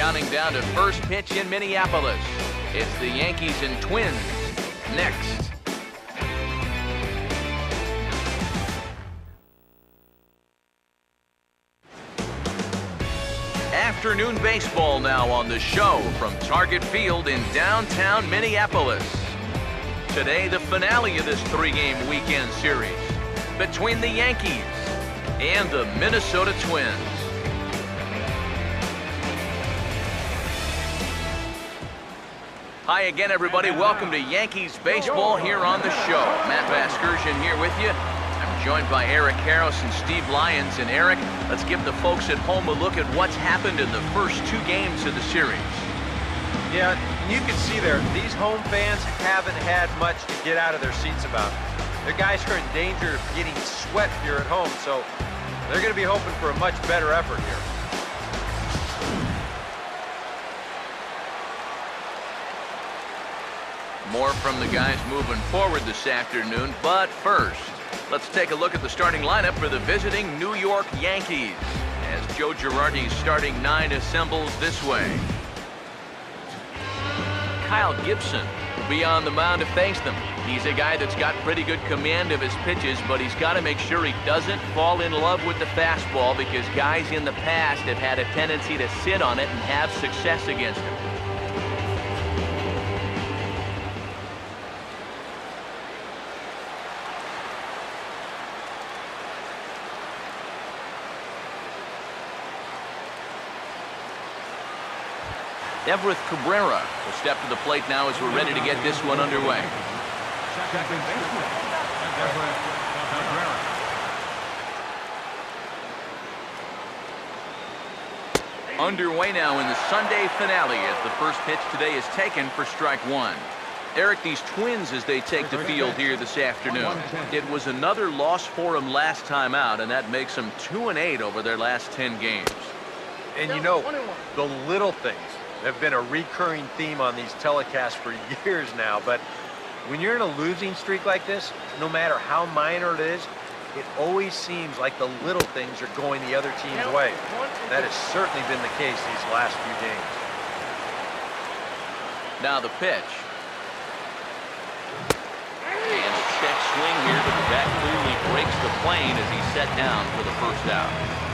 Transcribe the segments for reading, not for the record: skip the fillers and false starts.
Counting down to first pitch in Minneapolis. It's the Yankees and Twins next. Afternoon baseball now on the show from Target Field in downtown Minneapolis. Today, the finale of this three-game weekend series between the Yankees and the Minnesota Twins. Hi again, everybody. Welcome to Yankees baseball here on the show. Matt Vasgersian here with you. I'm joined by Eric Karros and Steve Lyons. And Eric, let's give the folks at home a look at what's happened in the first two games of the series. Yeah, you can see there, these home fans haven't had much to get out of their seats about. Their guys are in danger of getting swept here at home, so they're going to be hoping for a much better effort here. More from the guys moving forward this afternoon, but first, let's take a look at the starting lineup for the visiting New York Yankees as Joe Girardi's starting nine assembles this way. Kyle Gibson will be on the mound to face them. He's a guy that's got pretty good command of his pitches, but he's got to make sure he doesn't fall in love with the fastball because guys in the past have had a tendency to sit on it and have success against him. Everett Cabrera will step to the plate now as we're ready to get this one underway. Underway now in the Sunday finale as the first pitch today is taken for strike one. Eric, these Twins as they take the field here this afternoon. It was another loss for them last time out, and that makes them 2-8 over their last 10 games. And you know, the little things have been a recurring theme on these telecasts for years now, but when you're in a losing streak like this, no matter how minor it is, it always seems like the little things are going the other team's way. That has certainly been the case these last few games. Now the pitch. And a check swing here, but the bat clearly breaks the plane as he's set down for the first out.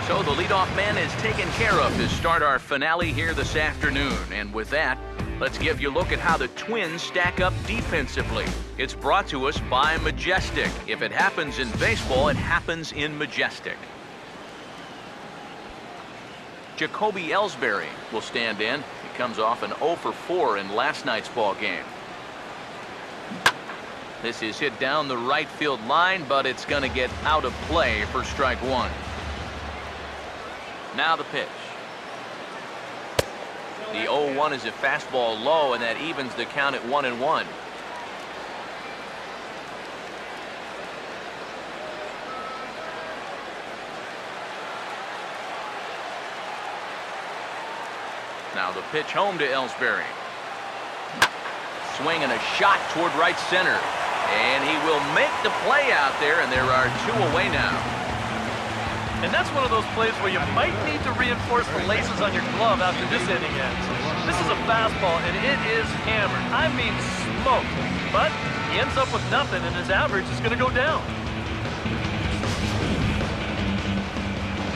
So the leadoff man is taken care of to start our finale here this afternoon. And with that, let's give you a look at how the Twins stack up defensively. It's brought to us by Majestic. If it happens in baseball, it happens in Majestic. Jacoby Ellsbury will stand in. He comes off an 0 for 4 in last night's ball game. This is hit down the right field line, but it's going to get out of play for strike one. Now the pitch. The 0-1 is a fastball low, and that evens the count at 1-1. Now the pitch home to Ellsbury. Swing and a shot toward right center. And he will make the play out there, and there are two away now. And that's one of those plays where you might need to reinforce the laces on your glove after this inning ends. This is a fastball, and it is hammered. I mean smoked. But he ends up with nothing, and his average is going to go down.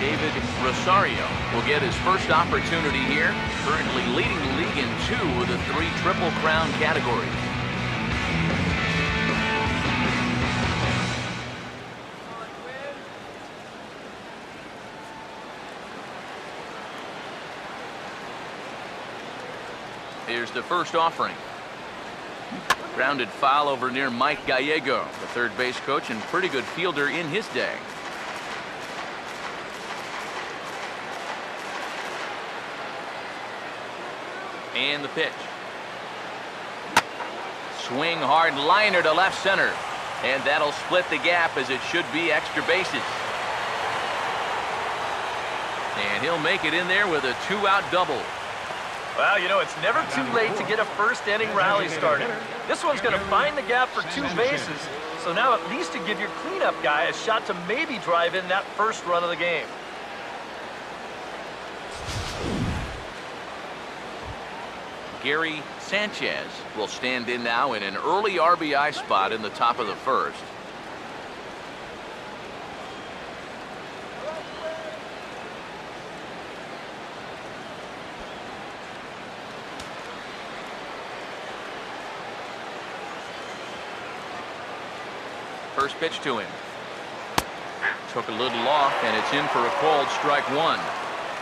David Rosario will get his first opportunity here, currently leading the league in 2 of the 3 Triple Crown categories. Here's the first offering. Grounded foul over near Mike Gallego, the third base coach and pretty good fielder in his day. And the pitch. Swing hard liner to left center. And that'll split the gap as it should be extra bases. And he'll make it in there with a 2-out double. Well, you know, it's never too late to get a first-inning rally started. This one's going to find the gap for 2 bases, so now at least to give your cleanup guy a shot to maybe drive in that first run of the game. Gary Sanchez will stand in now in an early RBI spot in the top of the first. First pitch to him. Took a little off, and it's in for a called strike one.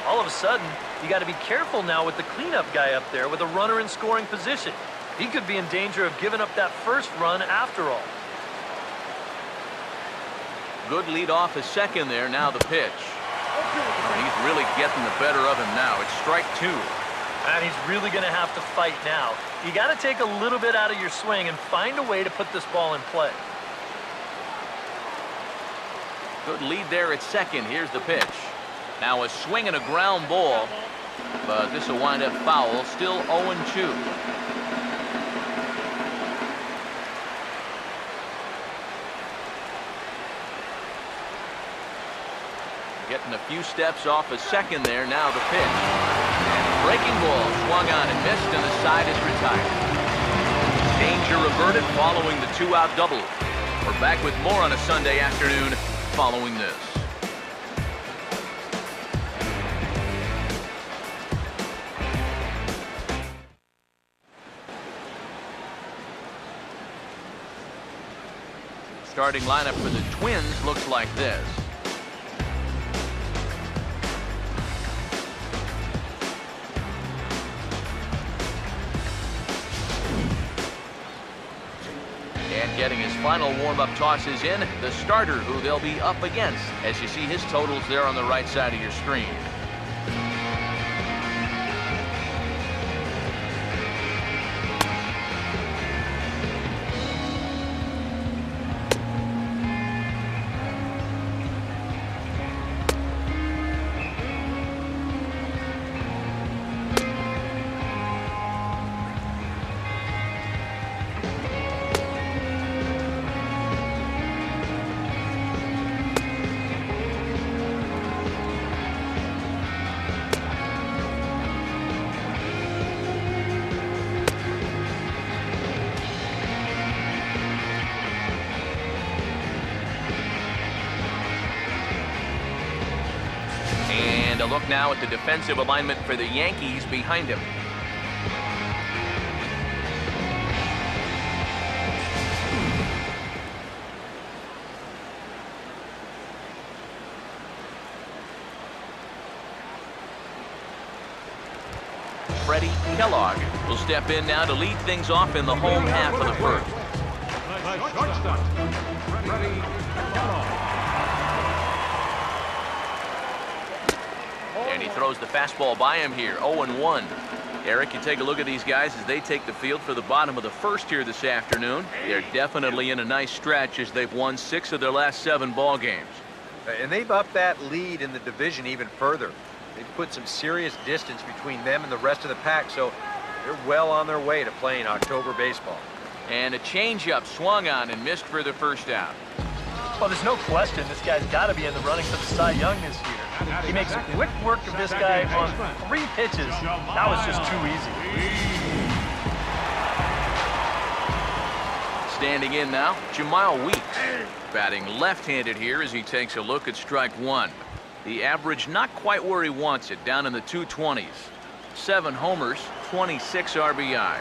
All of a sudden, you got to be careful now with the cleanup guy up there with a runner in scoring position. He could be in danger of giving up that first run after all. Good lead off his second there. Now the pitch. Oh, he's really getting the better of him now. It's strike two. And he's really going to have to fight now. You got to take a little bit out of your swing and find a way to put this ball in play. Good lead there at second. Here's the pitch. Now a swing and a ground ball, but this will wind up foul. Still 0-2. Getting a few steps off a second there. Now the pitch. And breaking ball swung on and missed, and the side is retired. Danger averted following the 2-out double. We're back with more on a Sunday afternoon following this. Starting lineup for the Twins looks like this. And getting his final warm-up tosses in, the starter who they'll be up against, as you see his totals there on the right side of your screen. A look now at the defensive alignment for the Yankees behind him. Freddie Kellogg will step in now to lead things off in the home half of the first. Freddie Kellogg. And he throws the fastball by him here, 0-1. Eric, you take a look at these guys as they take the field for the bottom of the first here this afternoon. They're definitely in a nice stretch as they've won 6 of their last 7 ball games. And they've upped that lead in the division even further. They've put some serious distance between them and the rest of the pack, so they're well on their way to playing October baseball. And a changeup swung on and missed for the first out. Well, there's no question this guy's got to be in the running for the Cy Young this year. He makes quick work of this guy on 3 pitches. That was just too easy. Standing in now, Jemile Weeks. Batting left-handed here as he takes a look at strike one. The average not quite where he wants it, down in the 220s. 7 homers, 26 RBIs.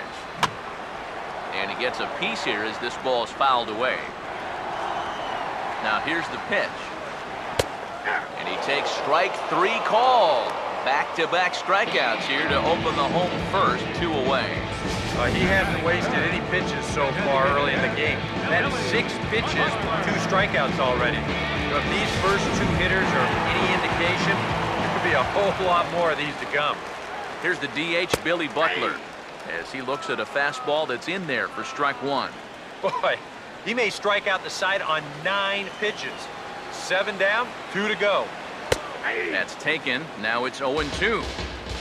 And he gets a piece here as this ball is fouled away. Now here's the pitch. And he takes strike 3 called. Back-to-back strikeouts here to open the home first, 2 away. He hasn't wasted any pitches so far early in the game. That is 6 pitches, 2 strikeouts already. If these first 2 hitters are any indication, there could be a whole lot more of these to come. Here's the DH, Billy Butler, as he looks at a fastball that's in there for strike 1. Boy, he may strike out the side on 9 pitches. 7 down, 2 to go. That's taken. Now it's 0-2.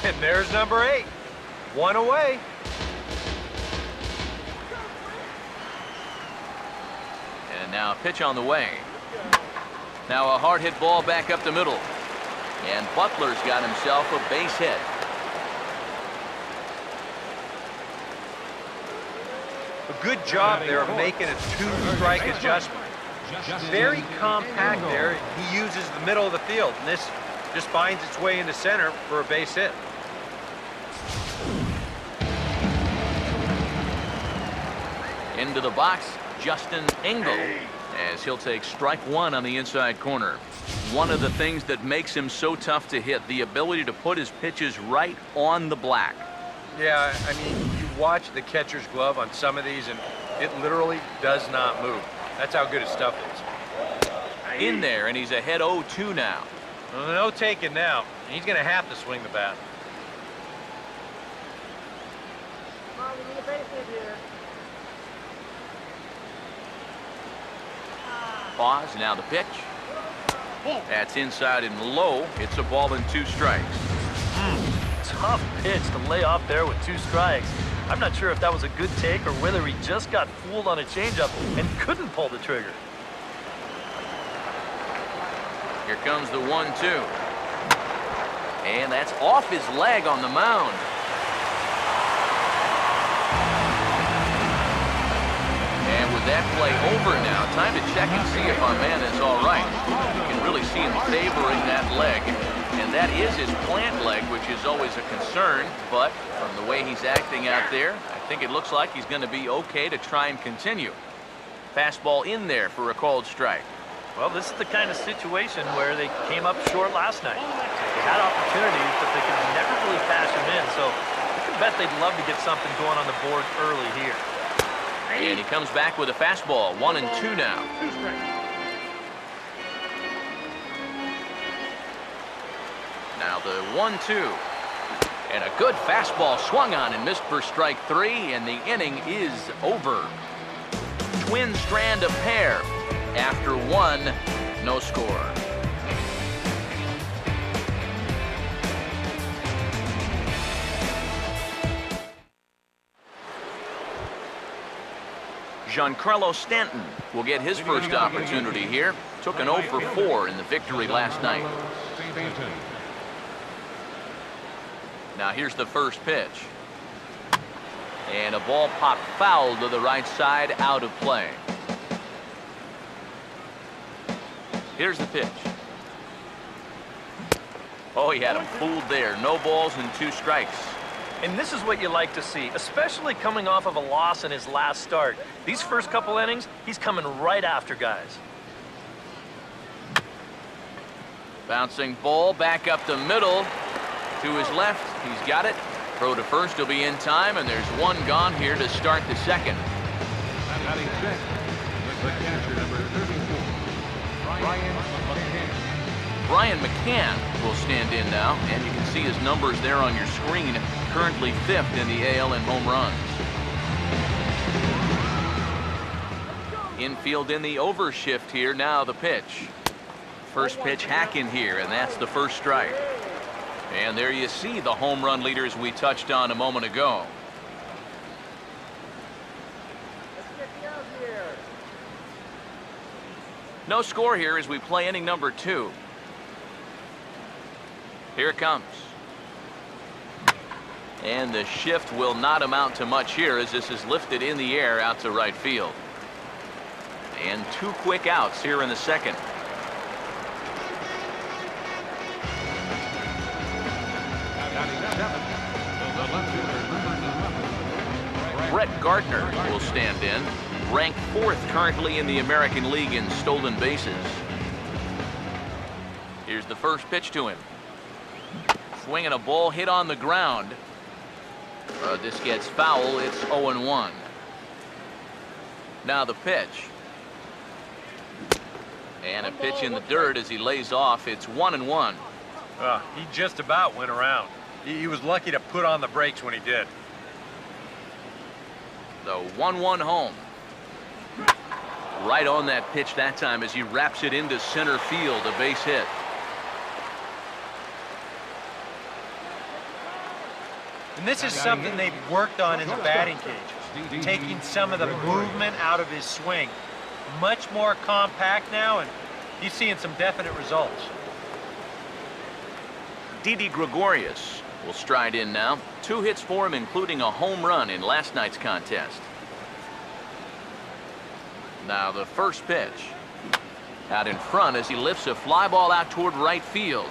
And there's number 8. 1 away. And now a pitch on the way. Now a hard hit ball back up the middle. And Butler's got himself a base hit. A good job there of making a two-strike adjustment. Very compact there. He uses the middle of the field, and this just finds its way into center for a base hit. Into the box, Justin Engel, as he'll take strike one on the inside corner. One of the things that makes him so tough to hit, the ability to put his pitches right on the black. Yeah, I mean, you watch the catcher's glove on some of these, and it literally does not move. That's how good his stuff is. In there, and he's ahead 0-2 now. Well, no taking now. He's going to have to swing the bat. Pause, now the pitch. That's inside and low. It's a ball and 2 strikes. Tough pitch to lay off there with 2 strikes. I'm not sure if that was a good take or whether he just got fooled on a changeup and couldn't pull the trigger. Here comes the 1-2. And that's off his leg on the mound. And with that play over now, time to check and see if our man is all right. You can really see him favoring that leg. And that is his plant leg, which is always a concern. But from the way he's acting out there, I think it looks like he's going to be okay to try and continue. Fastball in there for a called strike. Well, this is the kind of situation where they came up short last night. They had opportunities, but they could never really cash them in. So you can bet they'd love to get something going on the board early here. And he comes back with a fastball, 1-2 now. Now the 1-2. And a good fastball swung on and missed for strike 3, and the inning is over. Twins strand a pair. After 1, no score. Giancarlo Stanton will get his first opportunity here. Took an 0 for 4 in the victory last night. Now here's the first pitch. And a ball popped foul to the right side, out of play. Here's the pitch. Oh, he had him fooled there. No balls and 2 strikes. And this is what you like to see, especially coming off of a loss in his last start. These first couple innings, he's coming right after guys. Bouncing ball back up the middle. To his left, he's got it. Throw to first will be in time, and there's 1 gone here to start the second. Batting 6, the catcher, number 34, Brian McCann. Brian McCann will stand in now, and you can see his numbers there on your screen. Currently 5th in the AL in home runs. Infield in the overshift here. Now the pitch. First pitch hack in here, and that's the first strike. And there you see the home run leaders we touched on a moment ago. No score here as we play inning number 2. Here it comes. And the shift will not amount to much here as this is lifted in the air out to right field. And 2 quick outs here in the second. Brett Gardner will stand in, ranked 4th currently in the American League in stolen bases. Here's the first pitch to him. Swinging a ball hit on the ground. This gets foul. It's 0-1. Now the pitch. And a pitch in the dirt as he lays off. It's 1-1. He just about went around. He was lucky to put on the brakes when he did. The 1-1 home. Right on that pitch that time as he wraps it into center field, a base hit. And this is something they've worked on in the batting cages, taking some of the movement out of his swing. Much more compact now, and he's seeing some definite results. Didi Gregorius will stride in now. 2 hits for him, including a home run in last night's contest. Now the first pitch. Out in front as he lifts a fly ball out toward right field.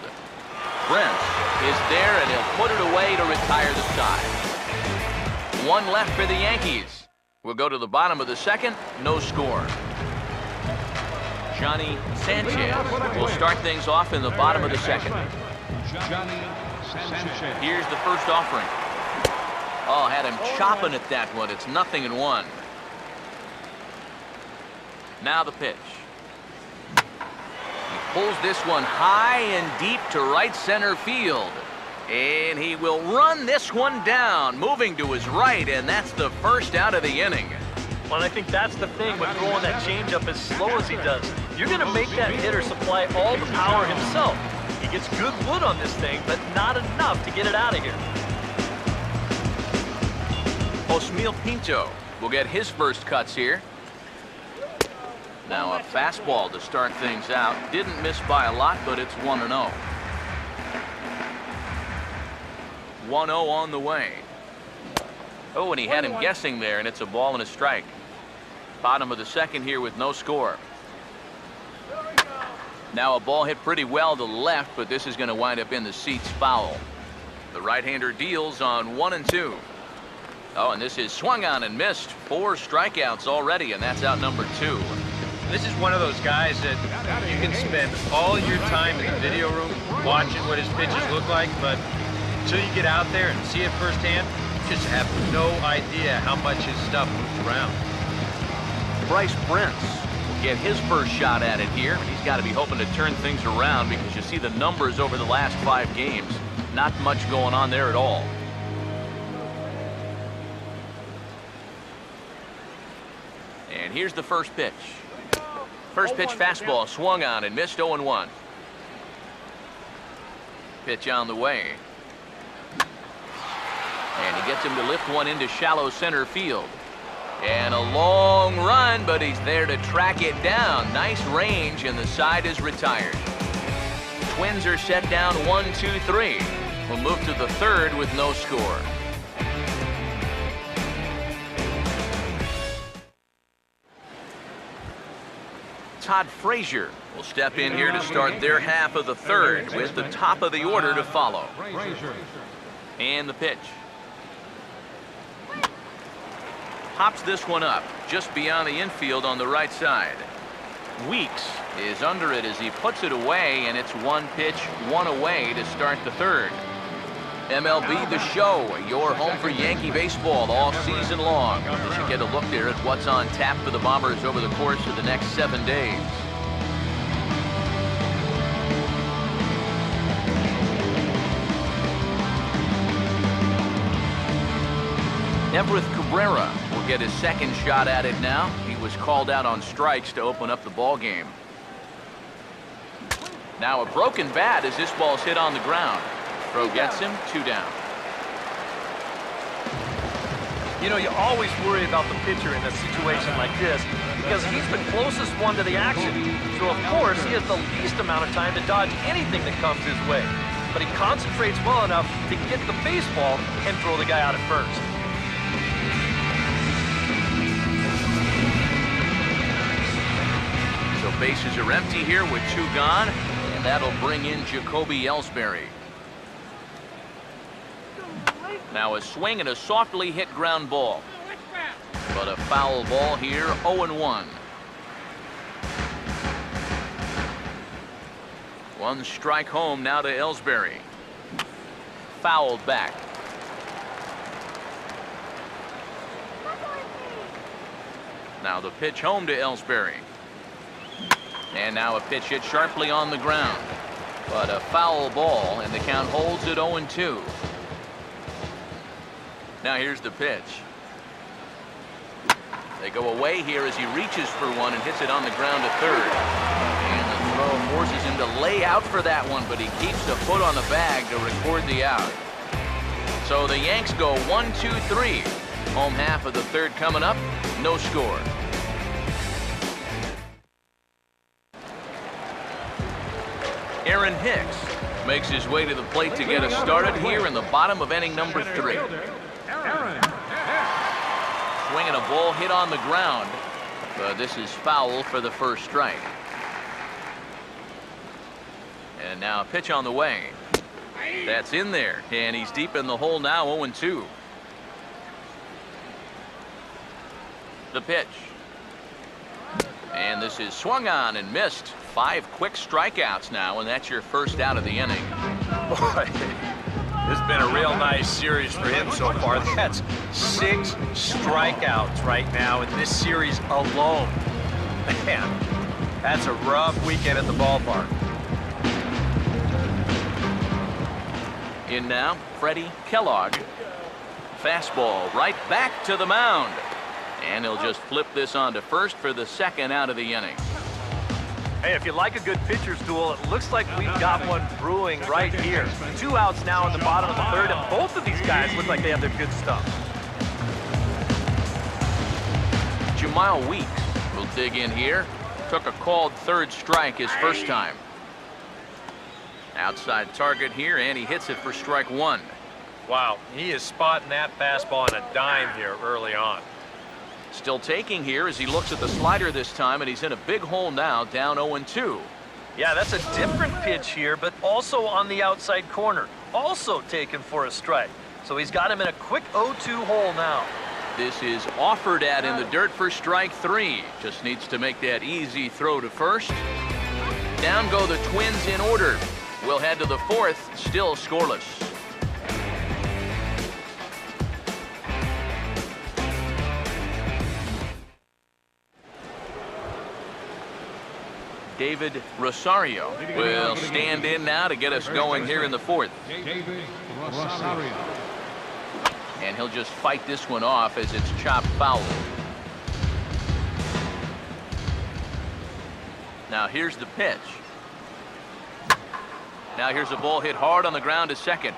Brent is there, and he'll put it away to retire the side. One left for the Yankees. We'll go to the bottom of the second. No score. Johnny Sanchez will start things off in the bottom of the second. Johnny Sanchez. Here's the first offering. Oh, had him chopping at that one. It's 0-1. Now the pitch. He pulls this one high and deep to right center field. And he will run this one down, moving to his right, and that's the first out of the inning. Well, I think that's the thing with throwing that changeup as slow as he does. You're going to make that hitter supply all the power himself. He gets good wood on this thing, but not enough to get it out of here. Osmeal Pinto will get his first cuts here. Now a fastball to start things out. Didn't miss by a lot, but it's 1-0. 1-0 on the way. Oh, and he had him guessing there, and it's a ball and a strike. Bottom of the second here with no score. Now a ball hit pretty well to left, but this is going to wind up in the seats foul. The right-hander deals on 1-2. Oh, and this is swung on and missed. 4 strikeouts already, and that's out number 2. This is one of those guys that you can spend all your time in the video room watching what his pitches look like, but until you get out there and see it firsthand, you just have no idea how much his stuff moves around. Bryce Brents will get his first shot at it here. He's got to be hoping to turn things around because you see the numbers over the last 5 games. Not much going on there at all. And here's the first pitch. First pitch fastball swung on and missed 0-1. Pitch on the way. And he gets him to lift one into shallow center field. And a long run, but he's there to track it down. Nice range, and the side is retired. Twins are set down 1-2-3. We'll move to the third with no score. Todd Frazier will step in here to start their half of the third with the top of the order to follow. And the pitch. Pops this one up just beyond the infield on the right side. Weeks is under it as he puts it away, and it's 1 pitch, 1 away to start the third. MLB The Show, your home for Yankee baseball all season long, as you get a look there at what's on tap for the Bombers over the course of the next 7 days. Everett Cabrera will get his second shot at it now. He was called out on strikes to open up the ball game. Now a broken bat as this ball's hit on the ground. Throw gets him, 2 down. You know, you always worry about the pitcher in a situation like this because he's the closest one to the action. So, of course, he has the least amount of time to dodge anything that comes his way. But he concentrates well enough to get the baseball and throw the guy out at first. So bases are empty here with 2 gone, and that'll bring in Jacoby Ellsbury. Now a swing and a softly hit ground ball. But a foul ball here, 0-1. 1 strike home now to Ellsbury. Fouled back. Now the pitch home to Ellsbury. And now a pitch hit sharply on the ground. But a foul ball, and the count holds at 0-2. Now here's the pitch. They go away here as he reaches for one and hits it on the ground to third. And the throw forces him to lay out for that one, but he keeps the foot on the bag to record the out. So the Yanks go 1-2-3. Home half of the third coming up, no score. Aaron Hicks makes his way to the plate to get us started here in the bottom of inning number 3. Swinging a ball hit on the ground. But this is foul for the first strike. And now a pitch on the way. That's in there, and he's deep in the hole now, 0-2. The pitch. And this is swung on and missed. 5 quick strikeouts now, and that's your first out of the inning. Boy, this has been a real nice series for him so far. That's 6 strikeouts right now in this series alone. Man, that's a rough weekend at the ballpark. In now, Freddie Kellogg. Fastball right back to the mound. And he'll just flip this on to first for the second out of the inning. Hey, if you like a good pitcher's duel, it looks like we've got one brewing right here. 2 outs now in the bottom of the third, and both of these guys look like they have their good stuff. Jamal Weeks will dig in here. Took a called third strike his first time. Outside target here, and he hits it for strike 1. Wow, he is spotting that fastball on a dime here early on. Still taking here as he looks at the slider this time, and he's in a big hole now, down 0-2. Yeah, that's a different pitch here, but also on the outside corner. Also taken for a strike. So he's got him in a quick 0-2 hole now. This is offered at in the dirt for strike 3. Just needs to make that easy throw to first. Down go the Twins in order. We'll head to the 4th, still scoreless. David Rosario will stand in now to get us going here in the 4th. David Rosario. And he'll just fight this one off as it's chopped foul. Now here's the pitch. Now here's a ball hit hard on the ground to second.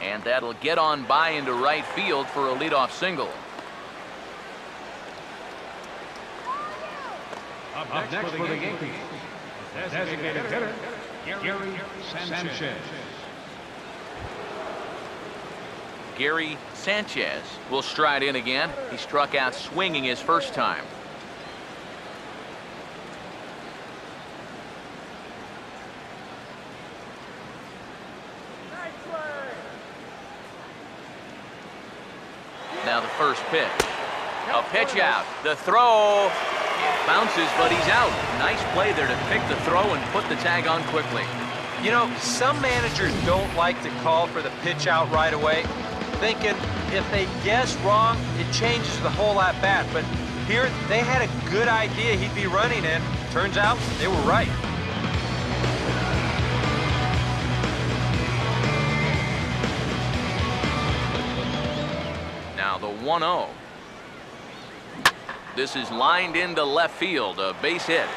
And that'll get on by into right field for a leadoff single. Up next for the Yankees, designated hitter, Gary Sanchez. Gary Sanchez will stride in again. He struck out swinging his first time. Now the first pitch. A pitch out. The throw. It bounces, but he's out. Nice play there to pick the throw and put the tag on quickly. You know, some managers don't like to call for the pitch out right away, thinking if they guess wrong, it changes the whole at bat. But here, they had a good idea he'd be running in. Turns out they were right. Now the 1-0. This is lined into left field, a base hit.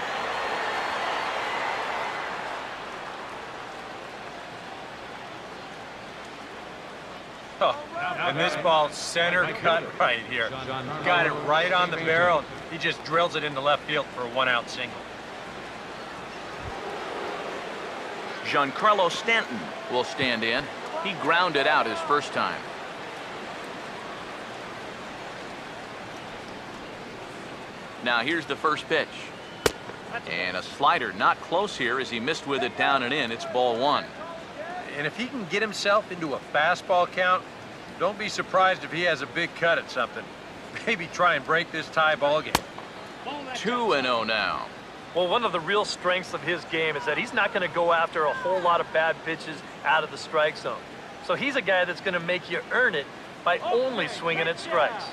Oh, and this ball center cut right here. Got it right on the barrel. He just drills it into left field for a 1-out single. Giancarlo Stanton will stand in. He grounded out his first time. Now here's the first pitch. And a slider not close here as he missed with it down and in. It's ball 1. And if he can get himself into a fastball count, don't be surprised if he has a big cut at something. Maybe try and break this tie ball game. 2-0 now. Well, one of the real strengths of his game is that he's not going to go after a whole lot of bad pitches out of the strike zone. So he's a guy that's going to make you earn it by only swinging at strikes.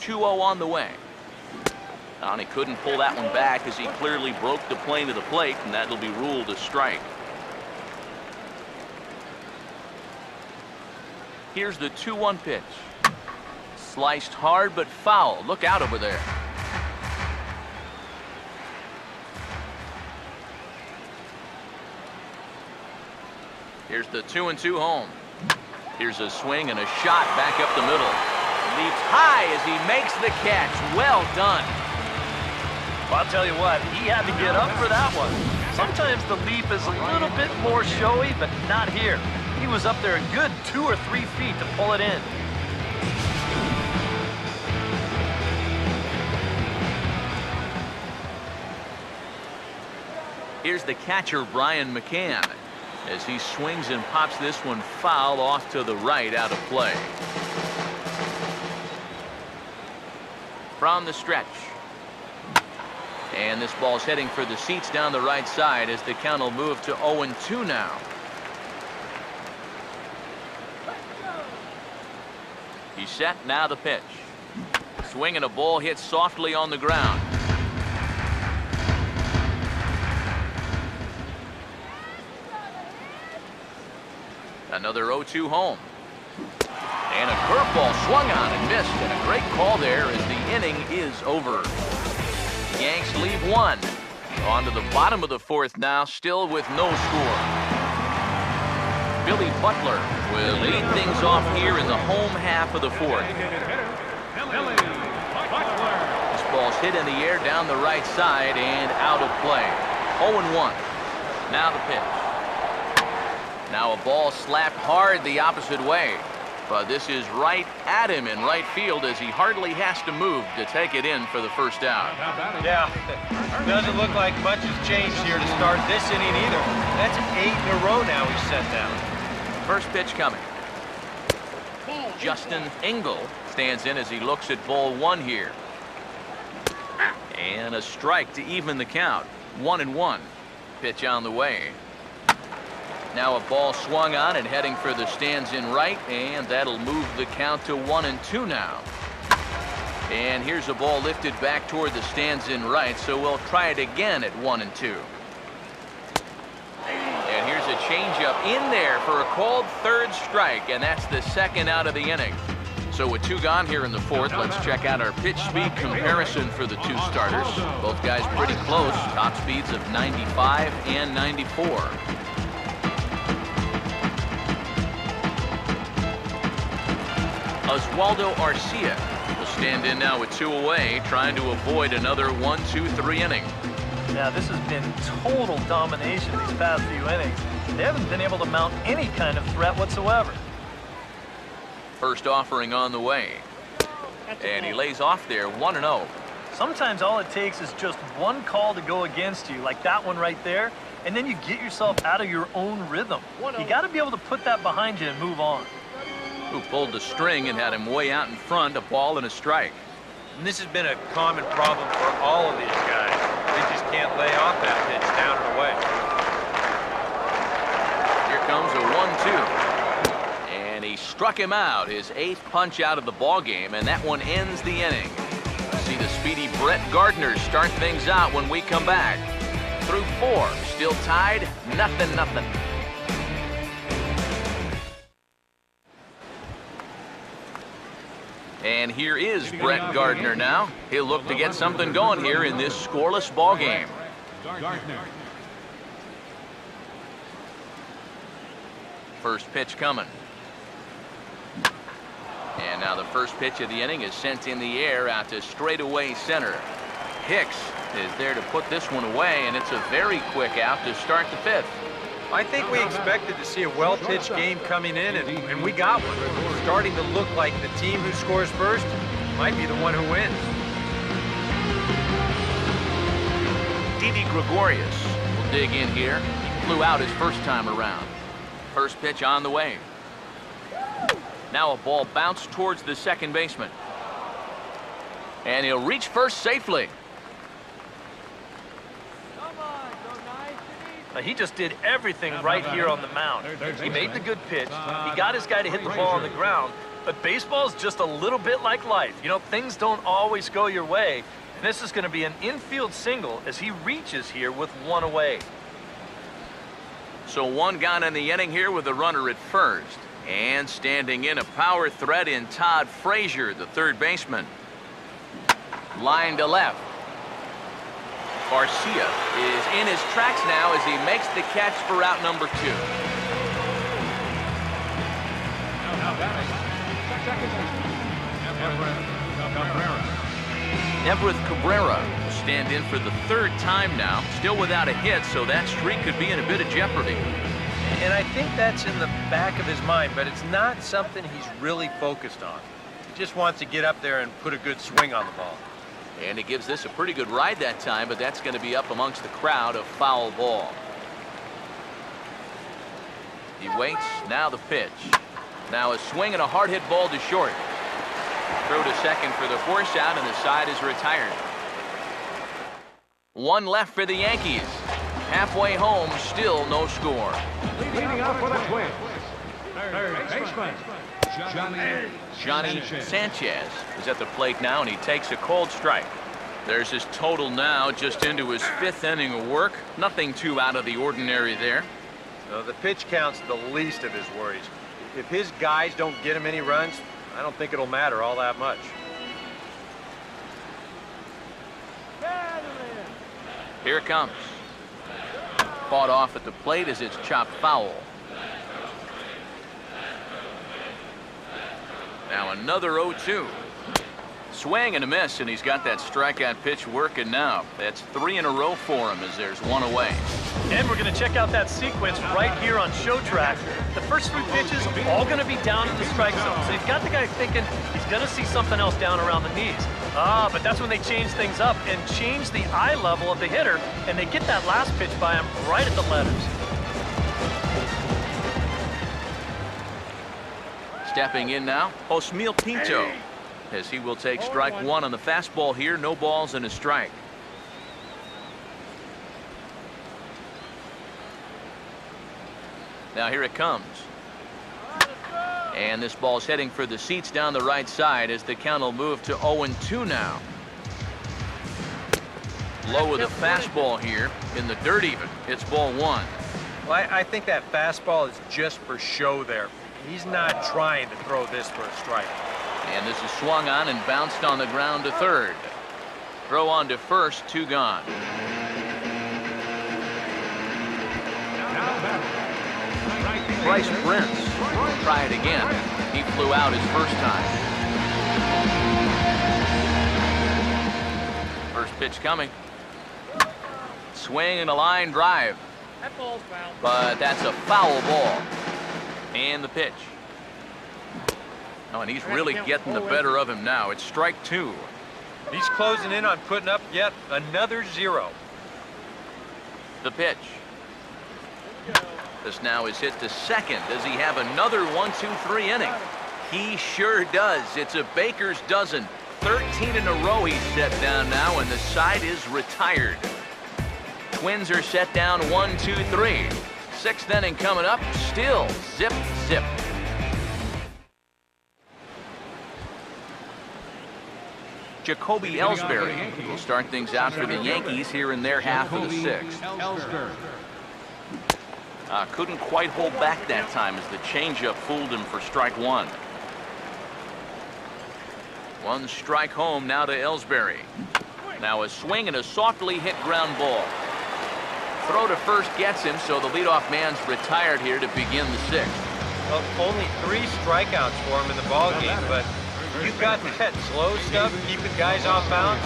2-0 on the way. And he couldn't pull that one back as he clearly broke the plane to the plate, and that'll be ruled a strike. Here's the 2-1 pitch. Sliced hard but foul. Look out over there. Here's the 2-2 home. Here's a swing and a shot back up the middle. Leaps high as he makes the catch. Well done. Well, I'll tell you what, he had to get up for that one. Sometimes the leap is a little bit more showy, but not here. He was up there a good 2 or 3 feet to pull it in. Here's the catcher, Brian McCann, as he swings and pops this one foul off to the right, out of play. From the stretch. And this ball's heading for the seats down the right side as the count will move to 0-2 now. He's set, now the pitch. Swing and a ball hits softly on the ground. Another 0-2 home. And a curveball swung on and missed, and a great call there as the inning is over. The Yanks leave one. On to the bottom of the fourth now, still with no score. Billy Butler will lead things off here in the home half of the fourth. This ball's hit in the air down the right side and out of play. 0-1. Now the pitch. Now a ball slapped hard the opposite way. But this is right at him in right field as he hardly has to move to take it in for the first out. Yeah, doesn't look like much has changed here to start this inning either. That's 8 in a row now he's set down. First pitch coming. Justin Engel stands in as he looks at ball one here. And a strike to even the count. 1-1. Pitch on the way. Now a ball swung on and heading for the stands in right, and that'll move the count to 1-2 now. And here's a ball lifted back toward the stands in right, so we'll try it again at 1-2. And here's a changeup in there for a called third strike, and that's the second out of the inning. So with 2 gone here in the fourth, let's check out our pitch speed comparison for the 2 starters. Both guys pretty close, top speeds of 95 and 94. Oswaldo Arcia will stand in now with 2 away, trying to avoid another 1-2-3 inning. Yeah, this has been total domination these past few innings. They haven't been able to mount any kind of threat whatsoever. First offering on the way. And he lays off there, 1-0. Sometimes all it takes is just one call to go against you, like that one right there, and then you get yourself out of your own rhythm. You got to be able to put that behind you and move on. Who pulled the string and had him way out in front, a ball and a strike. And this has been a common problem for all of these guys. They just can't lay off that pitch down and away. Here comes a 1-2. And he struck him out, his 8th punch out of the ball game, and that one ends the inning. See the speedy Brett Gardner start things out when we come back. Through 4, still tied, 0-0. And here is Brett Gardner now. He'll look to get something going here in this scoreless ball game. First pitch coming. And now the first pitch of the inning is sent in the air out to straightaway center. Hicks is there to put this one away, and it's a very quick out to start the 5th. I think we expected to see a well-pitched game coming in, and we got one. It's starting to look like the team who scores first might be the one who wins. Didi Gregorius will dig in here. He flew out his first time around. First pitch on the way. Now a ball bounced towards the second baseman. And he'll reach first safely. He just did everything right here on the mound. He made the good pitch. He got his guy to hit the ball on the ground. But baseball's just a little bit like life. You know, things don't always go your way. And this is going to be an infield single as he reaches here with 1 away. So 1 gone in the inning here with a runner at first. And standing in a power threat in Todd Frazier, the third baseman. Line to left. Garcia is in his tracks now as he makes the catch for out number 2. Everett Cabrera will stand in for the 3rd time now, still without a hit, so that streak could be in a bit of jeopardy. And I think that's in the back of his mind, but it's not something he's really focused on. He just wants to get up there and put a good swing on the ball. And he gives this a pretty good ride that time, but that's going to be up amongst the crowd, a foul ball. He waits, now the pitch. Now a swing and a hard hit ball to short. Throw to second for the force out, and the side is retired. One left for the Yankees. Halfway home, still no score. Leading off for the Twins, third baseman, Johnny Sanchez is at the plate now, and he takes a cold strike. There's his total now, just into his 5th inning of work. Nothing too out of the ordinary there. The pitch count's the least of his worries. If his guys don't get him any runs, I don't think it'll matter all that much. Here it comes. Fought off at the plate as it's chopped foul. Now another 0-2. Swing and a miss, and he's got that strikeout pitch working now. That's 3 in a row for him as there's one away. And we're going to check out that sequence right here on Show Track. The first 3 pitches all going to be down in the strike zone. So you've got the guy thinking he's going to see something else down around the knees. But that's when they change things up and change the eye level of the hitter, and they get that last pitch by him right at the letters. Stepping in now, Osmeal Pinto, as he will take strike 1 on the fastball here. No balls and a strike. Now here it comes. And this ball's heading for the seats down the right side as the count will move to 0-2 now. Low with a fastball here in the dirt even. It's ball 1. Well, I think that fastball is just for show there. He's not trying to throw this for a strike. And this is swung on and bounced on the ground to third. Throw on to first, 2 gone. Bryce Prince will try it again. He flew out his first time. First pitch coming. Swing and a line drive. That ball's foul. But that's a foul ball. And the pitch. Oh, and he's really getting the better of him now. It's strike 2. He's closing in on putting up yet another 0. The pitch. This now is hit to second. Does he have another 1-2-3 inning? He sure does. It's a baker's dozen. 13 in a row he's set down now, and the side is retired. Twins are set down 1-2-3. 6th inning coming up. Still zip, zip. Jacoby Ellsbury will start things out for the Yankees here in their half of the 6th. Couldn't quite hold back that time as the changeup fooled him for strike 1. 1 strike home now to Ellsbury. Now a swing and a softly hit ground ball. Throw to first gets him, so the leadoff man's retired here to begin the 6th. Well, only 3 strikeouts for him in the ballgame, but you've got that slow stuff, keeping guys off bounds.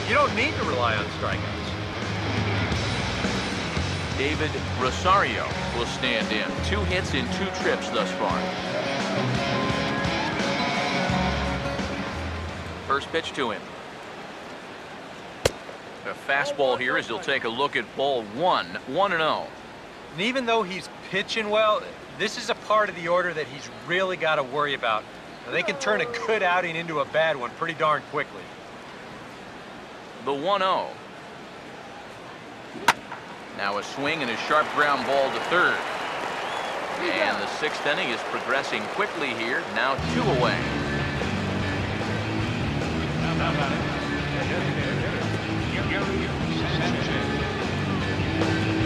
You don't need to rely on strikeouts. David Rosario will stand in. 2 hits in 2 trips thus far. First pitch to him. A fastball here as he'll take a look at ball 1. 1-0. And even though he's pitching well, this is a part of the order that he's really got to worry about. Now, they can turn a good outing into a bad one pretty darn quickly. The 1-0. Now a swing and a sharp ground ball to third. And the 6th inning is progressing quickly here. Now 2 away.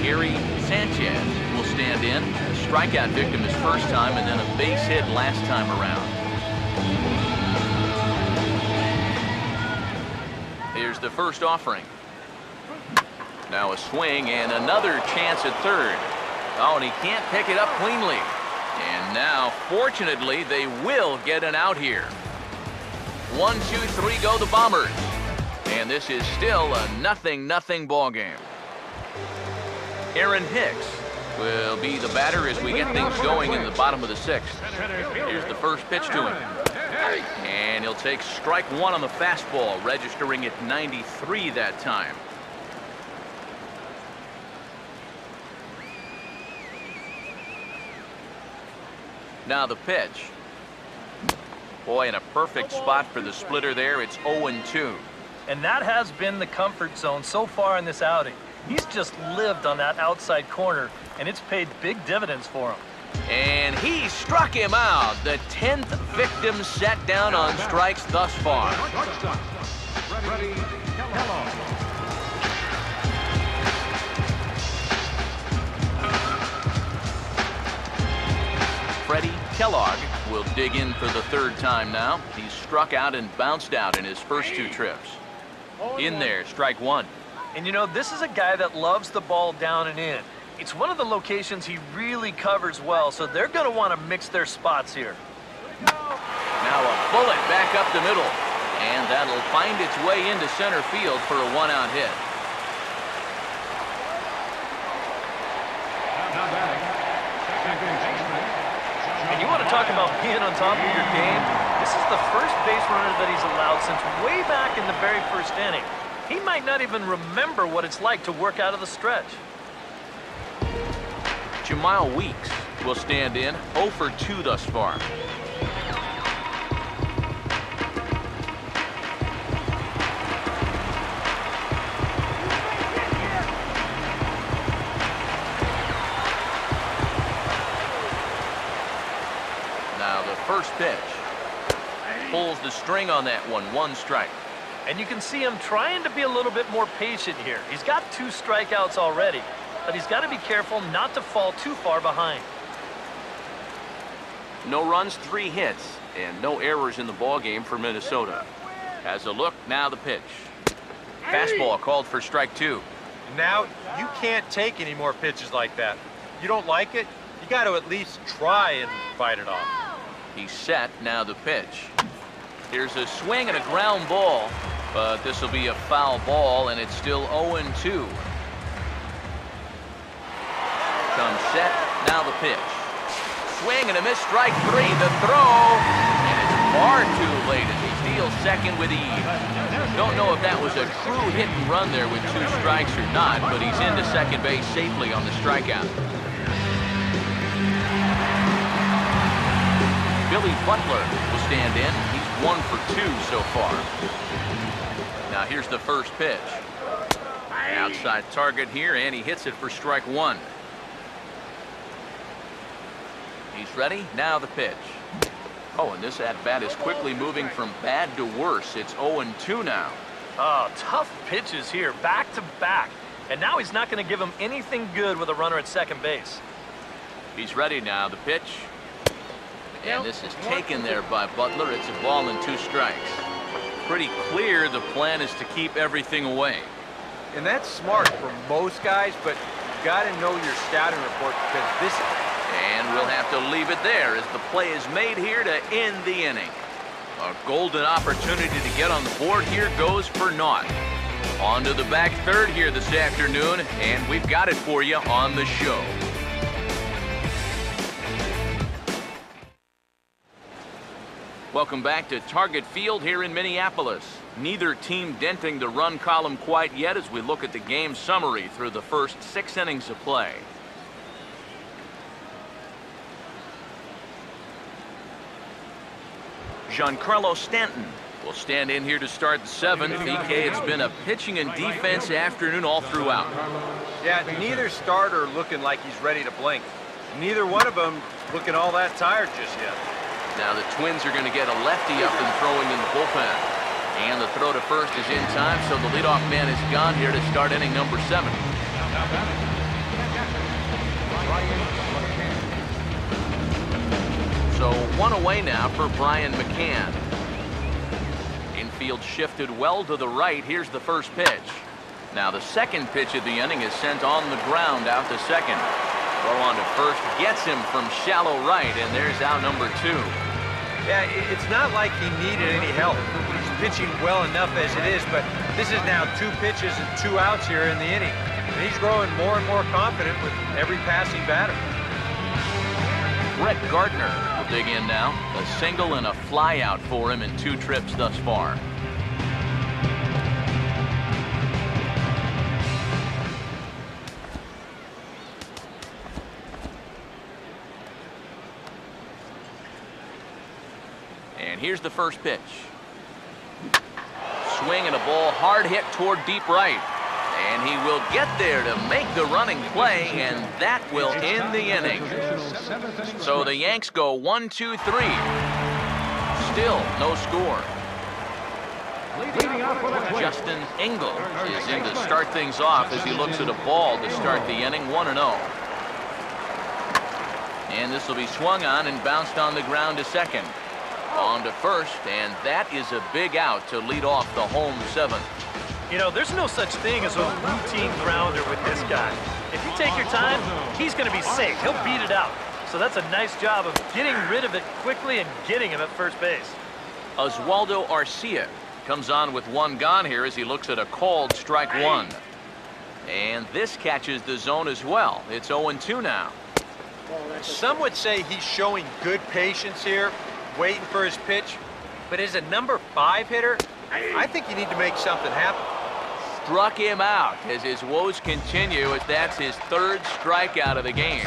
Gary Sanchez will stand in. A strikeout victim his first time, and then a base hit last time around. Here's the first offering. Now a swing and another chance at third. Oh, and he can't pick it up cleanly. And now, fortunately, they will get an out here. 1, 2, 3 go the Bombers. And this is still a 0-0 ball game. Aaron Hicks will be the batter as we get things going in the bottom of the 6th. Here's the first pitch to him. And he'll take strike one on the fastball, registering at 93 that time. Now the pitch. Boy, in a perfect spot for the splitter there. It's 0-2. And that has been the comfort zone so far in this outing. He's just lived on that outside corner, and it's paid big dividends for him. And he struck him out. The 10th victim set down on strikes thus far. Freddie Kellogg. Freddie Kellogg will dig in for the third time now. He's struck out and bounced out in his first two trips. In there, strike one. And you know, this is a guy that loves the ball down and in. It's one of the locations he really covers well, so they're going to want to mix their spots here. Now a bullet back up the middle, and that'll find its way into center field for a one-out hit. Now batting, second baseman. And you want to talk about being on top of your game? This is the first base runner that he's allowed since way back in the very first inning. He might not even remember what it's like to work out of the stretch. Jamal Weeks will stand in, 0 for 2 thus far. Now the first pitch. Pulls the string on that one strike. And you can see him trying to be a little bit more patient here. He's got 2 strikeouts already, but he's got to be careful not to fall too far behind. No runs, 3 hits, and no errors in the ballgame for Minnesota. Has a look, now the pitch. Fastball called for strike 2. Now, you can't take any more pitches like that. You don't like it, you got to at least try and fight it off. He's set, now the pitch. Here's a swing and a ground ball, but this will be a foul ball, and it's still 0-2. Comes set, now the pitch. Swing and a miss, strike 3, the throw, and it's far too late as he steals second with ease. Don't know if that was a true hit and run there with 2 strikes or not, but he's into second base safely on the strikeout. Billy Butler will stand in. He's 1 for 2 so far. Now here's the first pitch. Outside target here, and he hits it for strike 1. He's ready, now the pitch. Oh, and this at-bat is quickly moving from bad to worse. It's 0-2 now. Oh, tough pitches here, back to back. And now he's not going to give him anything good with a runner at second base. He's ready now, the pitch. And this is taken there by Butler. It's a ball and 2 strikes. Pretty clear the plan is to keep everything away. And that's smart for most guys, but you got to know your scouting report because this... And we'll have to leave it there as the play is made here to end the inning. A golden opportunity to get on the board here goes for naught. On to the back third here this afternoon, and we've got it for you on the show. Welcome back to Target Field here in Minneapolis. Neither team denting the run column quite yet as we look at the game summary through the first 6 innings of play. Giancarlo Stanton will stand in here to start the 7th. VK, it's been a pitching and defense afternoon all throughout. Yeah, neither starter looking like he's ready to blink. Neither one of them looking all that tired just yet. Now the Twins are going to get a lefty up and throwing in the bullpen. And the throw to first is in time, so the leadoff man is gone here to start inning number 7. So 1 away now for Brian McCann. Infield shifted well to the right. Here's the first pitch. Now the second pitch of the inning is sent on the ground out to second. Throw on to first gets him from shallow right, and there's out number 2. Yeah, it's not like he needed any help. He's pitching well enough as it is, but this is now 2 pitches and 2 outs here in the inning. And he's growing more and more confident with every passing batter. Brett Gardner will dig in now. A single and a fly out for him in 2 trips thus far. And here's the first pitch. Swing and a ball hard hit toward deep right. And he will get there to make the running play, and that will end the inning. So the Yanks go 1-2-3. Still no score. Justin Engel is in to start things off as he looks at a ball to start the inning, 1-0. And this will be swung on and bounced on the ground to second. On to first, and that is a big out to lead off the home 7th. You know, there's no such thing as a routine grounder with this guy. If you take your time, he's going to be safe. He'll beat it out. So that's a nice job of getting rid of it quickly and getting him at first base. Oswaldo Arcia comes on with 1 gone here as he looks at a called strike 1. And this catches the zone as well. It's 0-2 now. Some would say he's showing good patience here, waiting for his pitch. But as a number 5 hitter, I think you need to make something happen. Struck him out as his woes continue, as that's his 3rd strikeout of the game.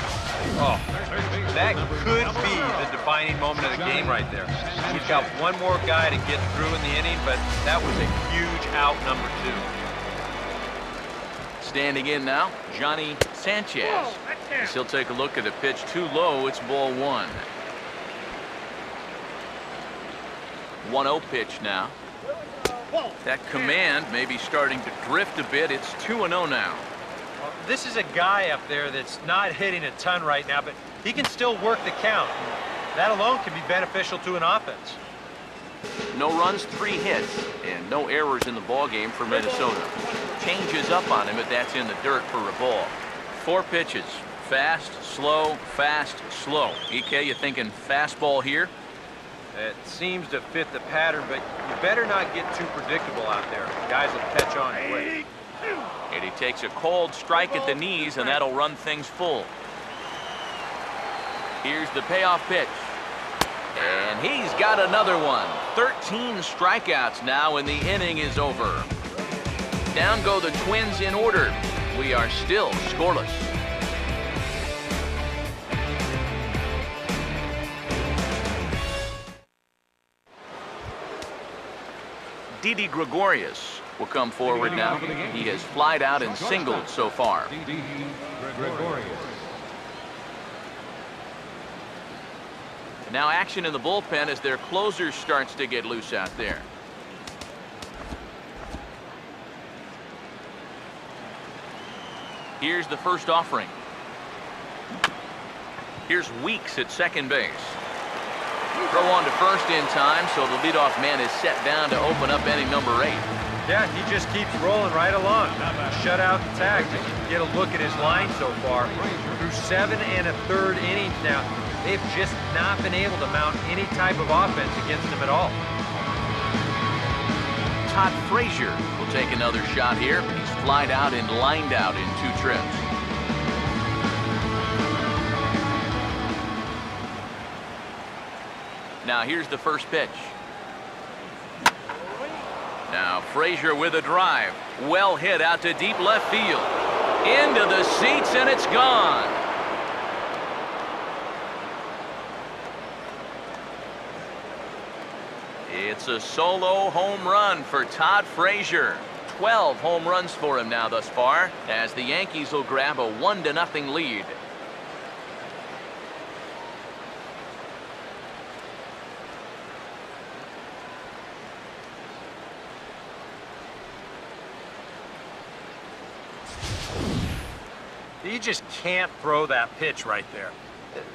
Oh, that could be the defining moment of the game right there. He's got one more guy to get through in the inning, but that was a huge out, number 2. Standing in now, Johnny Sanchez. As he'll take a look at a pitch too low. It's ball 1. 1-0 pitch now. That command may be starting to drift a bit. It's 2-0 now. Well, this is a guy up there that's not hitting a ton right now, but he can still work the count. That alone can be beneficial to an offense. No runs, 3 hits, and no errors in the ballgame for Minnesota. Changes up on him, but that's in the dirt for a ball. 4 pitches. Fast, slow, fast, slow. EK, you thinking fastball here? It seems to fit the pattern, but you better not get too predictable out there. Guys will catch on quick. And he takes a cold strike at the knees, and that'll run things full. Here's the payoff pitch. And he's got another one. 13 strikeouts now, and the inning is over. Down go the Twins in order. We are still scoreless. Didi Gregorius will come forward now. He has flied out and singled so far. Now action in the bullpen as their closer starts to get loose out there. Here's the first offering. Here's Weeks at second base. Throw on to first in time, so the leadoff man is set down to open up inning number 8. Yeah, he just keeps rolling right along. Shutout and tags. You can get a look at his line so far. Through 7 1/3 innings now, they've just not been able to mount any type of offense against him at all. Todd Frazier will take another shot here. He's flied out and lined out in 2 trips. Now here's the first pitch. Now Frazier with a drive. Well hit out to deep left field. Into the seats, and it's gone. It's a solo home run for Todd Frazier. 12 home runs for him now thus far, as the Yankees will grab a 1-0 lead. You just can't throw that pitch right there.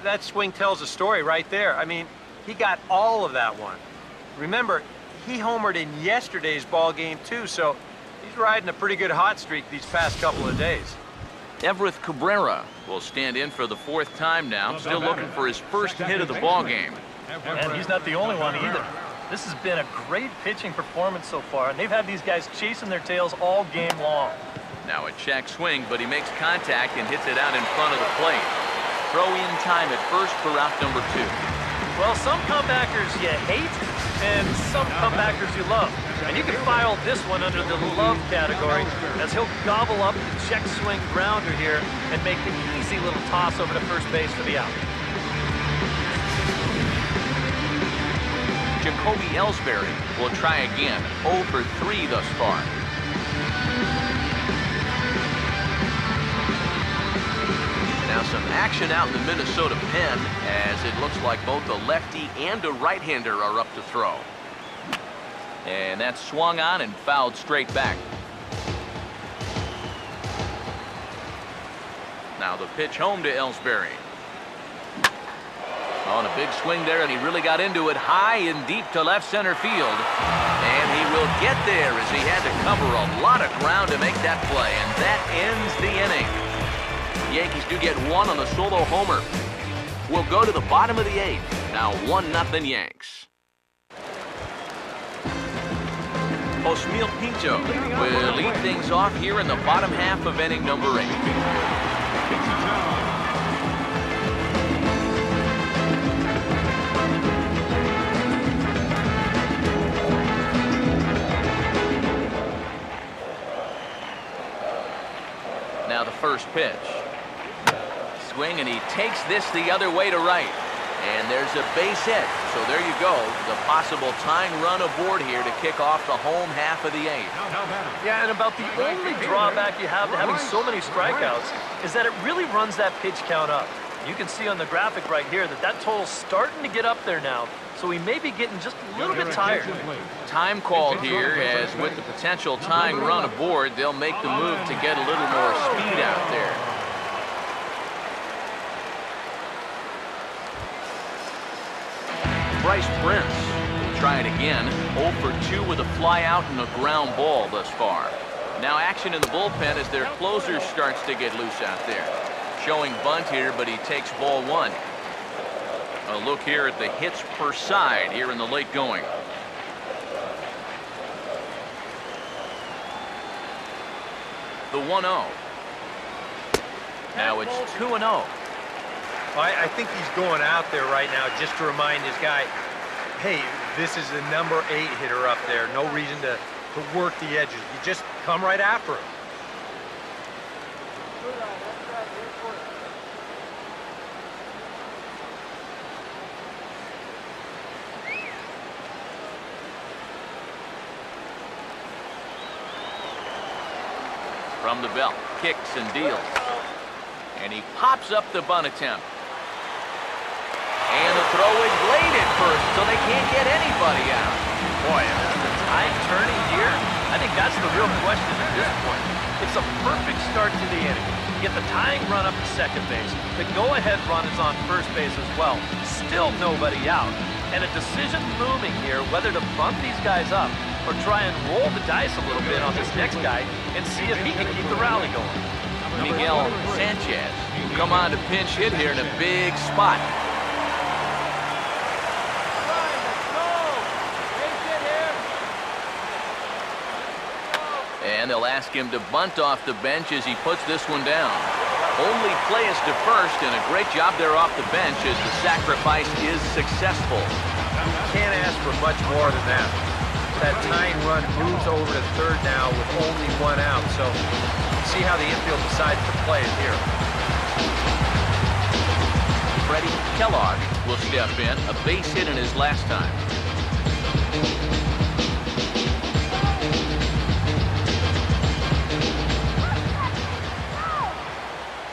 That swing tells a story right there. I mean, he got all of that one. Remember, he homered in yesterday's ball game too, so he's riding a pretty good hot streak these past couple of days. Everth Cabrera will stand in for the 4th time now, still looking for his first hit of the ball game. And he's not the only one either. This has been a great pitching performance so far, and they've had these guys chasing their tails all game long. Now a check swing, but he makes contact and hits it out in front of the plate. Throw in time at first for out number 2. Well, some comebackers you hate and some comebackers you love. And you can file this one under the love category as he'll gobble up the check swing grounder here and make the easy little toss over to first base for the out. Jacoby Ellsbury will try again. 0 for 3 thus far. Now some action out in the Minnesota pen as it looks like both a lefty and a right-hander are up to throw. And that's swung on and fouled straight back. Now the pitch home to Ellsbury. On a big swing there, and he really got into it high and deep to left center field. And he will get there as he had to cover a lot of ground to make that play. And that ends the inning. Yankees do get one on the solo homer. We'll go to the bottom of the 8th. Now 1-0 Yanks. Osmeal Pinto will lead things off here in the bottom half of inning number 8. Now the first pitch. Swing, and he takes this the other way to right. And there's a base hit. So there you go. The possible tying run aboard here to kick off the home half of the 8th. Yeah, and about the only drawback you have to having so many strikeouts is that it really runs that pitch count up. You can see on the graphic right here that that total's starting to get up there now. So he may be getting just a little bit tired. Time called here, as with the potential tying run aboard, they'll make the move to get a little more speed out there. Bryce Prince will try it again. 0 for 2 with a fly out and a ground ball thus far. Now action in the bullpen as their closer starts to get loose out there. Showing bunt here, but he takes ball 1. A look here at the hits per side here in the late going. The 1-0. Now it's 2-0. I think he's going out there right now just to remind his guy, hey, this is the number 8 hitter up there. No reason to work the edges. You just come right after him. From the belt, kicks and deals. And he pops up the bunt attempt. And the throw is late at first, so they can't get anybody out. Boy, the tide turning here, I think that's the real question at this point. It's a perfect start to the inning. You get the tying run up to second base. The go-ahead run is on first base as well. Still nobody out. And a decision looming here whether to bunt these guys up or try and roll the dice a little bit on this next guy and see if he can keep the rally going. Miguel Sanchez come on to pinch hit here in a big spot. And they'll ask him to bunt off the bench as he puts this one down. Only play is to first, and a great job there off the bench as the sacrifice is successful. You can't ask for much more than that. That tying run moves over to third now with only 1 out, so see how the infield decides to play it here. Freddie Kellogg will step in, a base hit in his last time.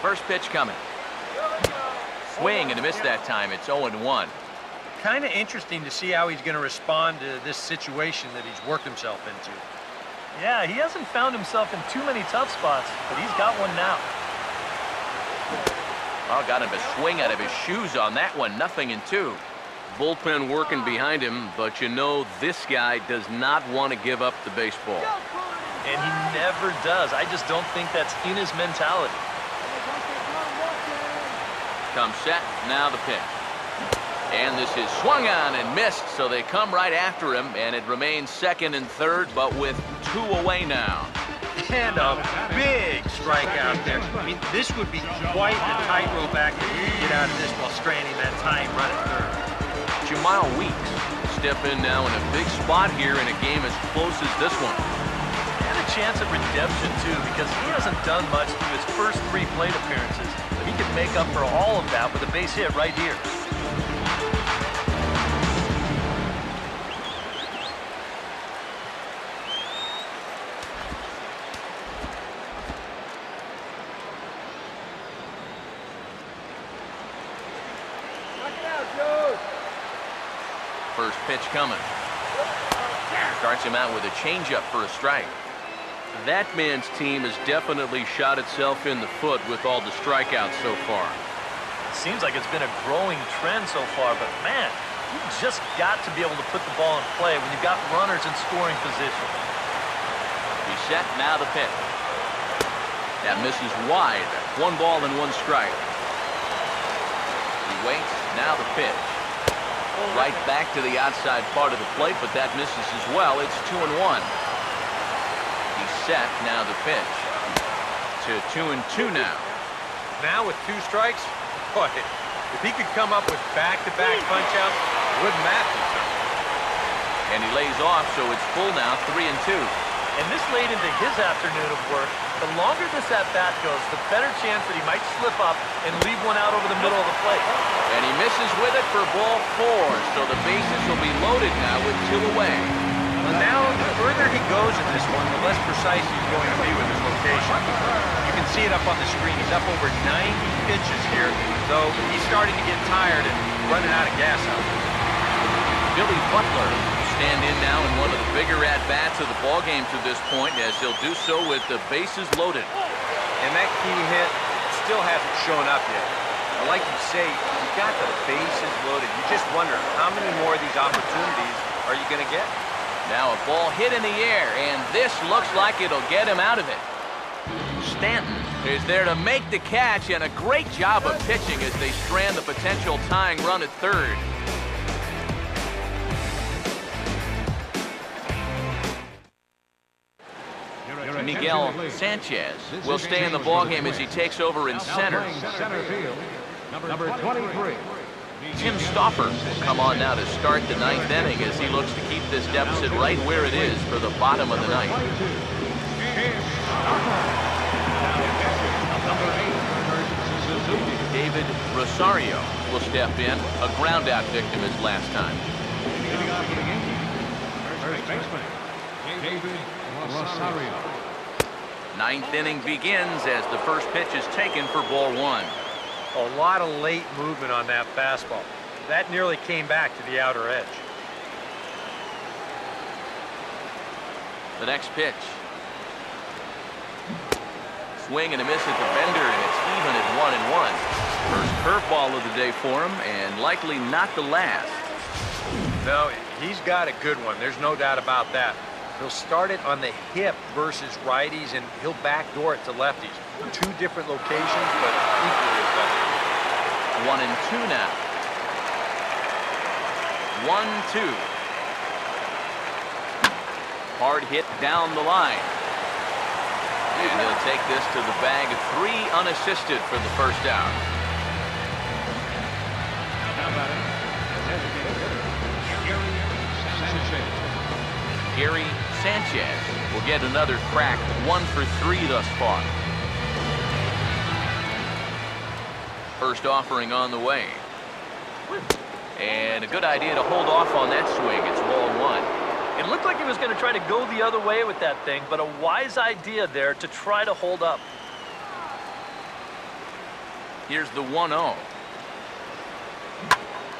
First pitch coming. Swing and a miss that time. It's 0-1. Kind of interesting to see how he's going to respond to this situation that he's worked himself into. Yeah, he hasn't found himself in too many tough spots, but he's got one now. Oh, got him a swing out of his shoes on that one. 0-2. Bullpen working behind him, but you know this guy does not want to give up the baseball. And he never does. I just don't think that's in his mentality. Comes set, now the pitch. And this is swung on and missed, so they come right after him, and it remains second and third, but with 2 away now. And a big strikeout there. I mean, this would be quite a tightrope act if you could get out of this while stranding that tying run at third. Jamal Weeks step in now in a big spot here in a game as close as this one. And a chance at redemption, too, because he hasn't done much through his first 3 plate appearances. But he could make up for all of that with a base hit right here. First pitch coming. Starts him out with a changeup for a strike. That man's team has definitely shot itself in the foot with all the strikeouts so far. It seems like it's been a growing trend so far, but man, you just got to be able to put the ball in play when you've got runners in scoring position. He's set, now the pitch. That misses wide. 1 ball and 1 strike. He waits, now the pitch. Right back to the outside part of the plate, but that misses as well. It's 2-1. He's set, now the pitch. To 2-2 now. Now with 2 strikes, boy, if he could come up with back-to-back punch-outs, wouldn't matter. And he lays off, so it's full now, 3-2. And this late into his afternoon of work, the longer this at-bat goes, the better chance that he might slip up and leave one out over the middle of the plate. And he misses with it for ball 4, so the bases will be loaded now with 2 away. Well, now, the further he goes in this one, the less precise he's going to be with his location. You can see it up on the screen. He's up over 90 pitches here, though he's starting to get tired and running out of gas out there. Billy Butler will stand in now in one of the bigger at-bats of the ballgame to this point, as he'll do so with the bases loaded. And that key hit still hasn't shown up yet. But like you say, you got the bases loaded. You just wonder how many more of these opportunities are you going to get? Now a ball hit in the air, and this looks like it'll get him out of it. Stanton is there to make the catch, and a great job of pitching as they strand the potential tying run at third. Miguel Sanchez will stay in the ballgame as he takes over in center. Center field, number 23. Tim Stauffer will come on now to start the 9th inning as he looks to keep this deficit right where it is for the bottom of the 9th. David Rosario will step in, a ground-out victim as last time. First baseman, David Rosario. 9th inning begins as the first pitch is taken for ball 1. A lot of late movement on that fastball. That nearly came back to the outer edge. The next pitch. Swing and a miss at the bender, and it's even at 1-1. First curveball of the day for him, and likely not the last. No, he's got a good one. There's no doubt about that. He'll start it on the hip versus righties, and he'll backdoor it to lefties. 2 different locations, but equally effective. 1-2 now. 1-2. Hard hit down the line. And he'll take this to the bag. 3 unassisted for the first out. Gary Sanchez will get another crack. 1 for 3 thus far. First offering on the way. And a good idea to hold off on that swing. It's ball 1. It looked like he was going to try to go the other way with that thing, but a wise idea there to try to hold up. Here's the 1-0.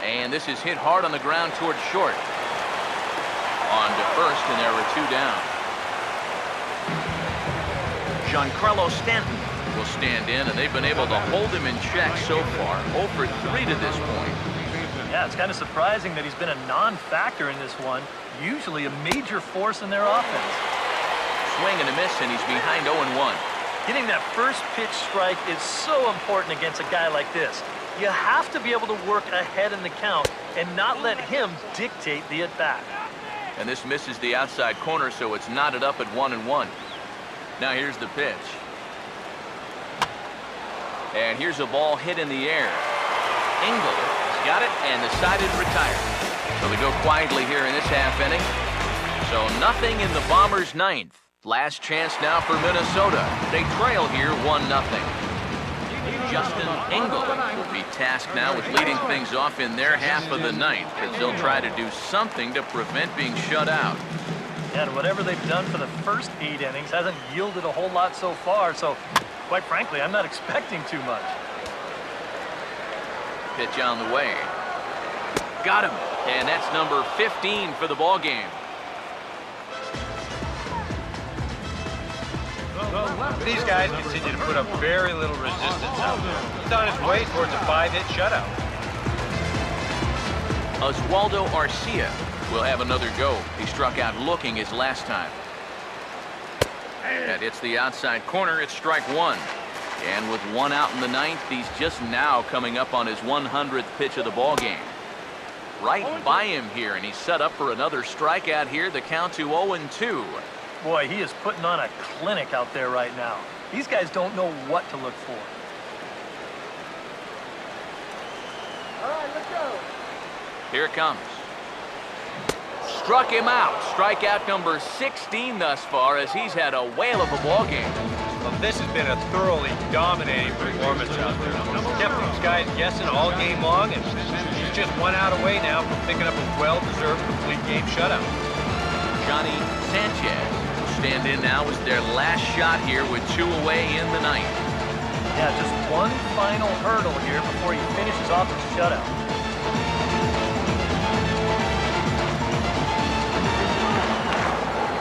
And this is hit hard on the ground towards short. On to first, and there were 2 down. Giancarlo Stanton will stand in, and they've been able to hold him in check so far. 0 for 3 to this point. Yeah, it's kind of surprising that he's been a non-factor in this one. Usually a major force in their offense. Swing and a miss, and he's behind 0-1. Getting that first pitch strike is so important against a guy like this. You have to be able to work ahead in the count and not let him dictate the at-bat. And this misses the outside corner, so it's knotted up at 1-1. Now here's the pitch. And here's a ball hit in the air. Engel has got it and decided to retire. quietly here in this half inning. So nothing in the Bombers' ninth. Last chance now for Minnesota. They trail here 1-0. Justin Engel will be tasked now with leading things off in their half of the ninth, as they'll try to do something to prevent being shut out. And whatever they've done for the first 8 innings hasn't yielded a whole lot so far, so quite frankly, I'm not expecting too much. Pitch on the way. Got him. And that's number 15 for the ball game. These guys continue to put up very little resistance out there. He's on his way towards a 5-hit shutout. Oswaldo Arcia will have another go. He struck out looking his last time. That hits the outside corner. It's strike one. And with 1 out in the ninth, he's just now coming up on his 100th pitch of the ball game. Right by him here, and he's set up for another strikeout here. The count to 0-2. Boy, he is putting on a clinic out there right now. These guys don't know what to look for. All right, let's go. Here it comes. Struck him out. Strikeout number 16 thus far, as he's had a whale of a ball game. Well, this has been a thoroughly dominating performance out there. Kept these guys guessing all game long, and he's just 1 out away now from picking up a well-deserved complete game shutout. Johnny Sanchez will stand in now as their last shot here with 2 away in the ninth. Yeah, just one final hurdle here before he finishes off his shutout.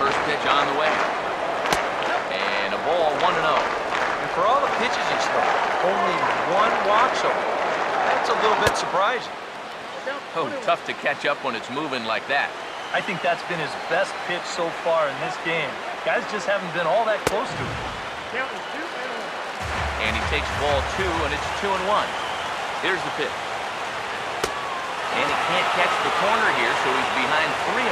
First pitch on the way. And a ball, 1-0. And for all the pitches he's thrown, only 1 walk so far. That's a little bit surprising. Oh, tough to catch up when it's moving like that. I think that's been his best pitch so far in this game. Guys just haven't been all that close to it. And he takes ball 2, and it's 2-1. Here's the pitch. And he can't catch the corner here, so he's behind 3-1.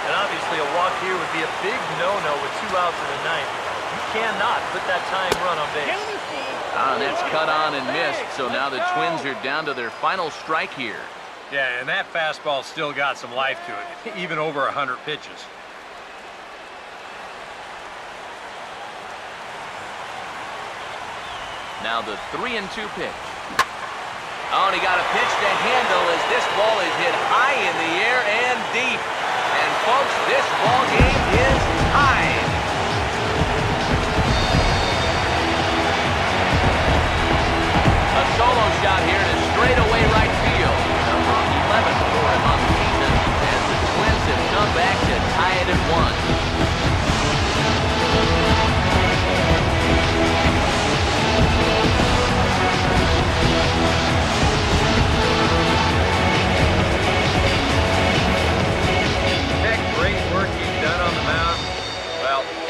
And obviously a walk here would be a big no-no with 2 outs in the ninth. You cannot put that tying run on base. And that's cut on and missed, so now the Twins are down to their final strike here. Yeah, and that fastball still got some life to it, even over 100 pitches. Now the 3-2 pitch. Oh, and he got a pitch to handle as this ball is hit high in the air and deep. And folks, this ball game is tied. A solo shot here to straightaway right field. Number 11 for him on the season, as the Twins have come back to tie it at 1.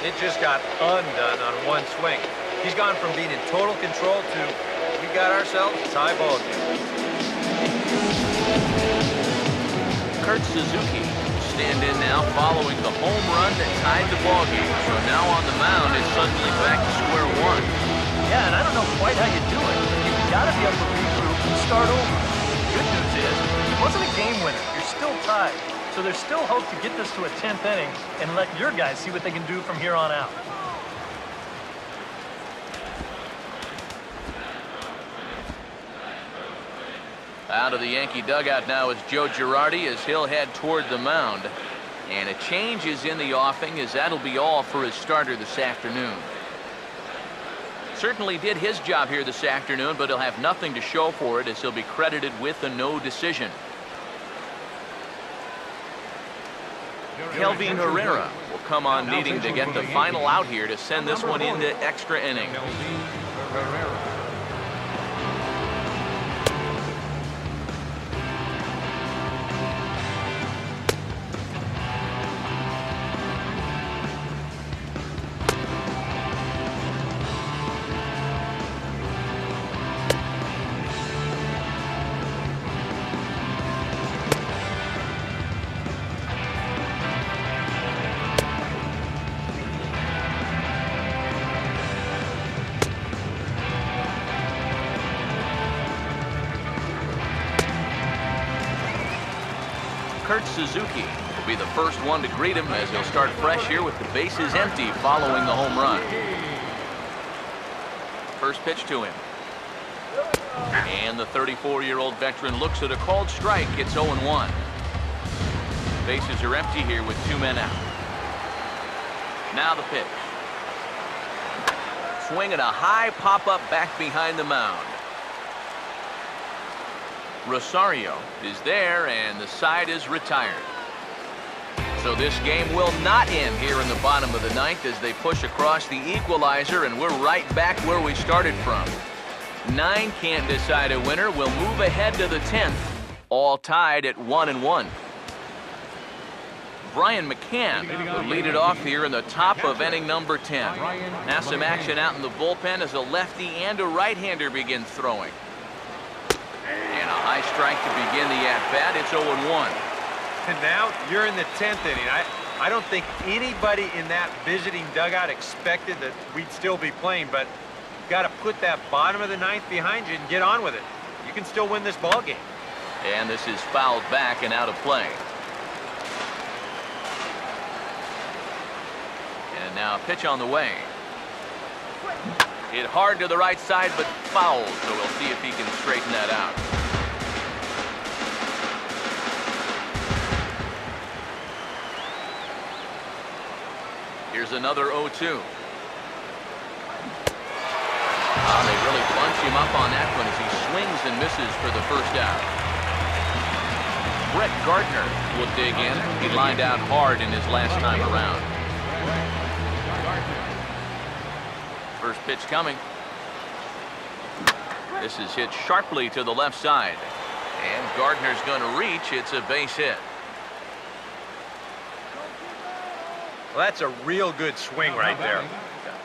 It just got undone on 1 swing. He's gone from being in total control to we got ourselves a tie ball game. Kurt Suzuki will stand in now following the home run that tied the ball game. So now on the mound is suddenly back to square 1. Yeah, and I don't know quite how you do it. You've got to be able to regroup and start over. The good news is, it wasn't a game winner. You're still tied. So there's still hope to get this to a 10th inning and let your guys see what they can do from here on out. Out of the Yankee dugout now is Joe Girardi as he'll head toward the mound. And a change is in the offing, as that'll be all for his starter this afternoon. Certainly did his job here this afternoon, but he'll have nothing to show for it, as he'll be credited with a no decision. Kelvin Herrera will come on needing to get the final out here to send this one into extra innings. Kurt Suzuki will be the first one to greet him as he'll start fresh here with the bases empty following the home run. First pitch to him. And the 34-year-old veteran looks at a called strike. It's 0-1. Bases are empty here with 2 men out. Now the pitch. Swinging a high pop-up back behind the mound. Rosario is there, and the side is retired. So this game will not end here in the bottom of the ninth as they push across the equalizer, and we're right back where we started from. 9 can't decide a winner. We'll move ahead to the 10th, all tied at 1-1. Brian McCann will lead it off here in the top of inning number 10. Now some action out in the bullpen as a lefty and a right-hander begin throwing. And a high strike to begin the at-bat. It's 0-1. And now you're in the 10th inning. I don't think anybody in that visiting dugout expected that we'd still be playing, but you've got to put that bottom of the ninth behind you and get on with it. You can still win this ball game. And this is fouled back and out of play. And now a pitch on the way. Hit hard to the right side, but fouled, so we'll see if he can straighten that out. Here's another 0-2. They really bunch him up on that one as he swings and misses for the first out. Brett Gardner will dig in. He lined out hard in his last time around. First pitch coming. This is hit sharply to the left side. And Gardner's going to reach. It's a base hit. Well, that's a real good swing right there.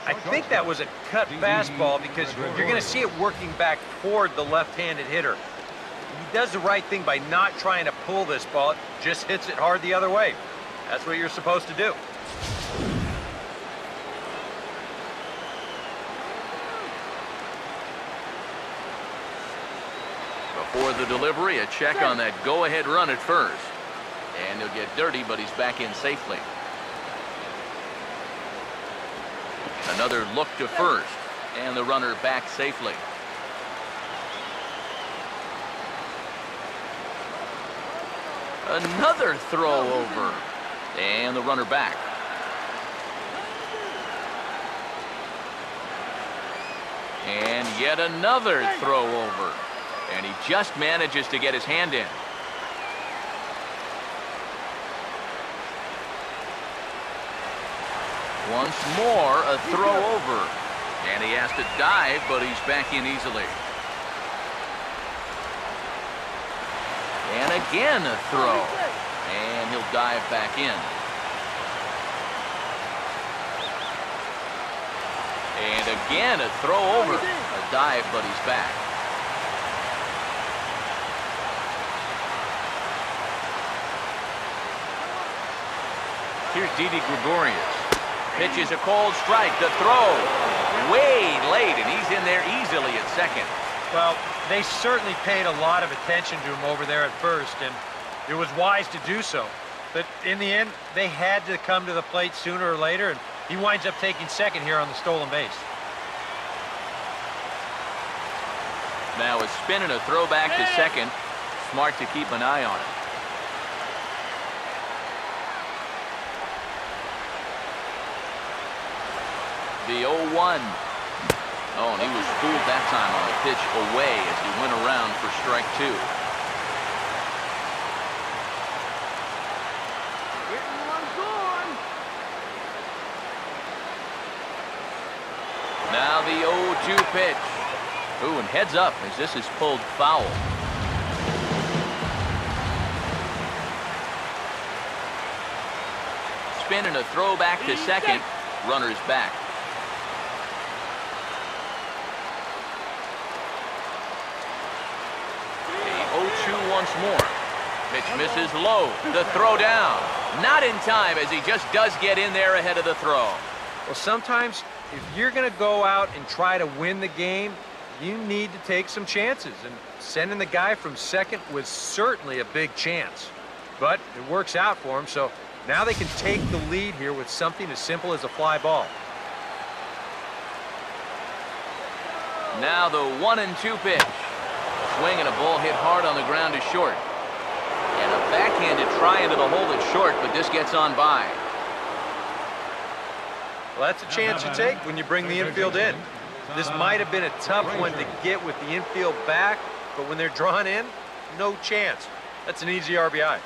I think that was a cut fastball because you're going to see it working back toward the left-handed hitter. He does the right thing by not trying to pull this ball. It just hits it hard the other way. That's what you're supposed to do. Before the delivery, a check on that go-ahead run at first. And he'll get dirty, but he's back in safely. Another look to first, and the runner back safely. Another throw over, and the runner back. And yet another throw over, and he just manages to get his hand in. Once more, a throw over. And he has to dive, but he's back in easily. And again a throw. And he'll dive back in. And again a throw over. A dive, but he's back. Here's Didi Gregorius. Pitch is a cold strike. The throw way late, and he's in there easily at second. Well, they certainly paid a lot of attention to him over there at first, and it was wise to do so. But in the end, they had to come to the plate sooner or later, and he winds up taking second here on the stolen base. Now a spin and a throw back to second. Smart to keep an eye on it. The 0-1. Oh, and he was fooled that time on the pitch away as he went around for strike 2. Now the 0-2 pitch. Ooh, and heads up as this is pulled foul. Spin and a throw back to second. Runner's back. A 0-2 once more. Pitch misses low. The throw down. Not in time as he just does get in there ahead of the throw. Well, sometimes if you're going to go out and try to win the game, you need to take some chances. And sending the guy from second was certainly a big chance. but it works out for them, so now they can take the lead here with something as simple as a fly ball. Now the 1-2 pitch. Swing and a ball hit hard on the ground is short. And a backhanded try into the hole that's short, but this gets on by. Well, that's a chance you take when you bring the infield in. This might have been a tough one to get with the infield back, but when they're drawn in, no chance. That's an easy RBI.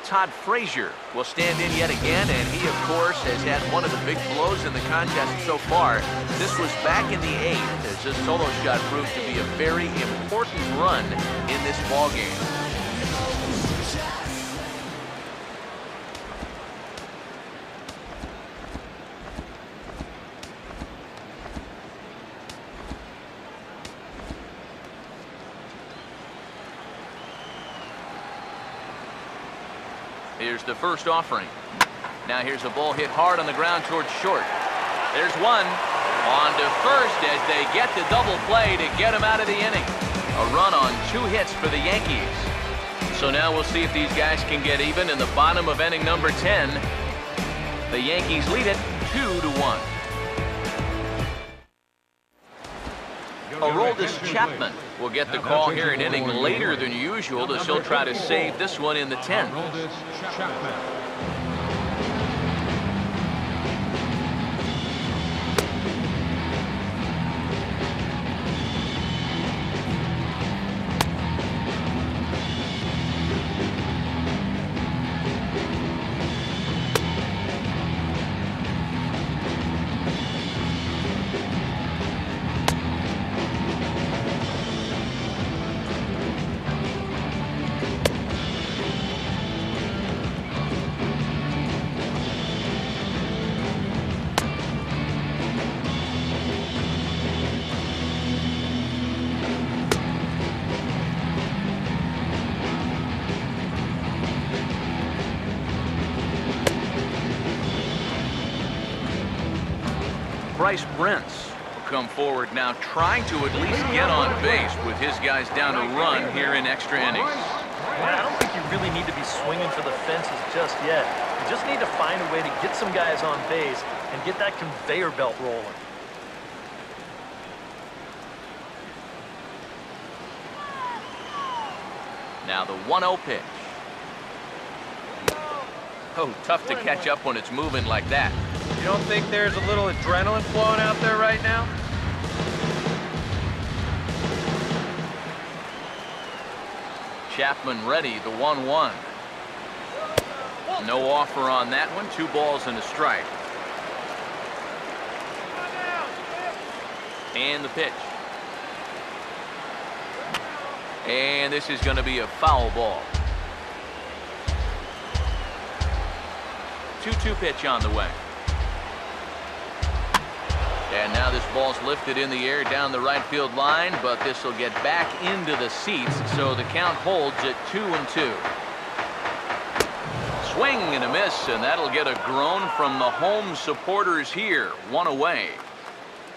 Todd Frazier will stand in yet again, and he, of course, has had one of the big blows in the contest so far. This was back in the 8th, as this solo shot proved to be a very important run in this ballgame. Here's the first offering. Now here's a ball hit hard on the ground towards short. There's one. On to first as they get the double play to get him out of the inning. A run on 2 hits for the Yankees. So now we'll see if these guys can get even in the bottom of inning number 10. The Yankees lead it 2-1. Aroldis Chapman will get the call here an inning later than usual, as he'll try to save this one in the 10th. Aroldis Chapman. Bryce Brentz will come forward now, trying to at least get on base with his guys down a run here in extra innings. I don't think you really need to be swinging for the fences just yet. You just need to find a way to get some guys on base and get that conveyor belt rolling. Now the 1-0 pitch. Oh, tough to catch up when it's moving like that. You don't think there's a little adrenaline flowing out there right now? Chapman ready, the 1-1. No offer on that one. 2 balls and a strike. And the pitch. And this is going to be a foul ball. 2-2 pitch on the way. And now this ball's lifted in the air down the right field line, but this will get back into the seats, so the count holds at 2-2. Swing and a miss, and that'll get a groan from the home supporters here. 1 away.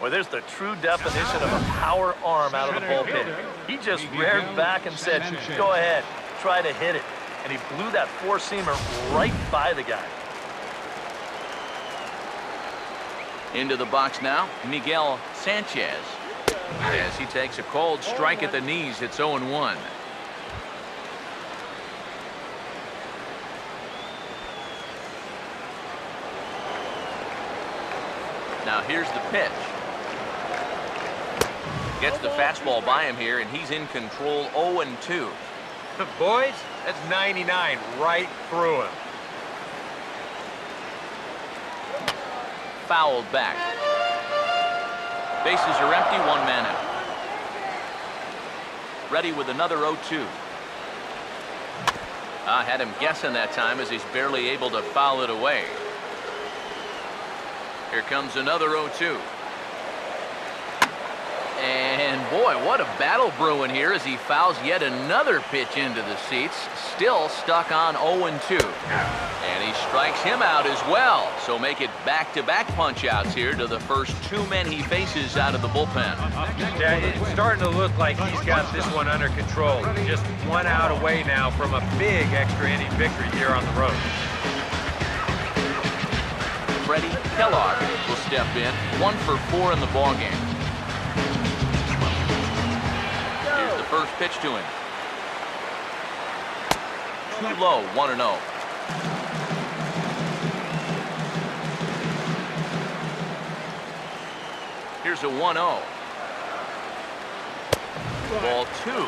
Well, there's the true definition of a power arm out of the bullpen. He just reared back and said, go ahead, try to hit it. And he blew that 4-seamer right by the guy. Into the box now, Miguel Sanchez. As he takes a cold strike at the knees, it's 0-1. Now here's the pitch. Gets the fastball by him here, and he's in control. 0-2. Boys, that's 99 right through him. Fouled back. Bases are empty, 1 man out. Ready with another 0-2. Had him guessing that time as he's barely able to foul it away. Here comes another 0-2. And And boy, what a battle brewing here as he fouls yet another pitch into the seats. Still stuck on 0-2. And he strikes him out as well. So make it back-to-back punch-outs here to the first two men he faces out of the bullpen. Yeah, it's starting to look like he's got this one under control. Just 1 out away now from a big extra inning victory here on the road. Freddie Kellogg will step in, 1 for 4 in the ballgame. Here's the first pitch to him. Too low, 1-0. Here's a 1-0. Ball 2.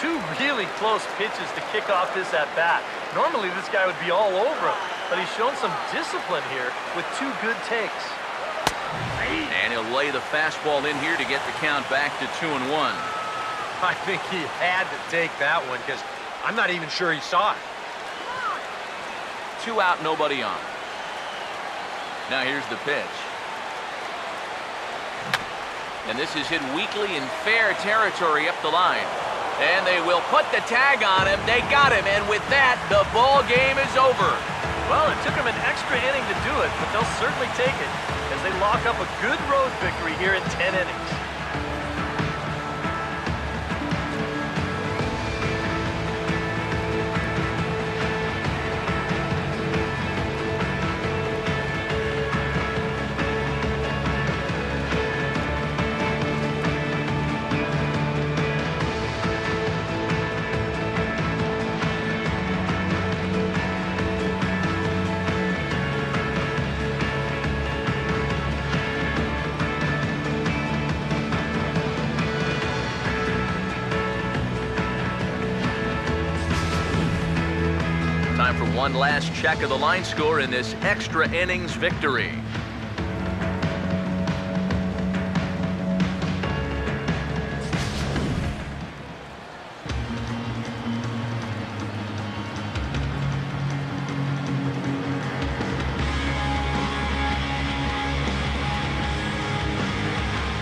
Two really close pitches to kick off this at-bat. Normally this guy would be all over him, but he's shown some discipline here with 2 good takes. And he'll lay the fastball in here to get the count back to 2-1. I think he had to take that one because I'm not even sure he saw it. 2 out, nobody on. Now here's the pitch. And this is hit weakly in fair territory up the line. And they will put the tag on him. They got him, and with that, the ball game is over. Well, it took him an extra inning to do it, but they'll certainly take it as they lock up a good road victory here in 10 innings. Time for one last check of the line score in this extra innings victory.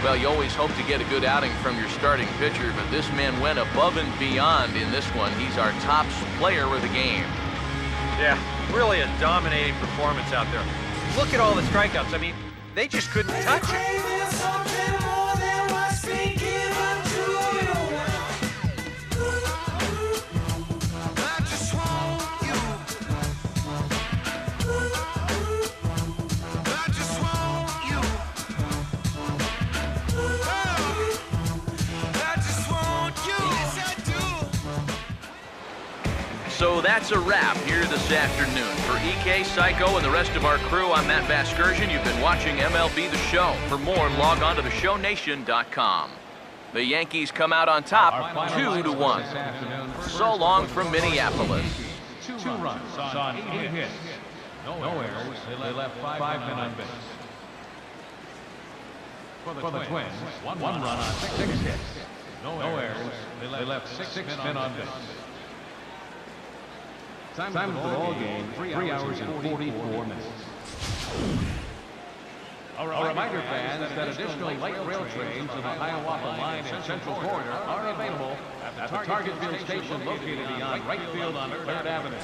Well, you always hope to get a good outing from your starting pitcher, but this man went above and beyond in this one. He's our top player of the game. Yeah, really a dominating performance out there. Look at all the strikeouts. I mean, they just couldn't touch it. So that's a wrap here this afternoon. For EK, Psycho, and the rest of our crew, I'm Matt Vasgersian. You've been watching MLB The Show. For more, log on to theshownation.com. The Yankees come out on top, 2-1. So long from Minneapolis. 2 runs on 8 hits. No errors. They left 5 men on base. For the Twins, 1 run on 6 hits. No errors. They left 6 men on base. Time of the ball game, 3 hours and 44 minutes. A reminder, fans, that additional light rail trains on the Hiawatha Line and Central Corridor are available at the Target Field station located beyond right field on 3rd Avenue.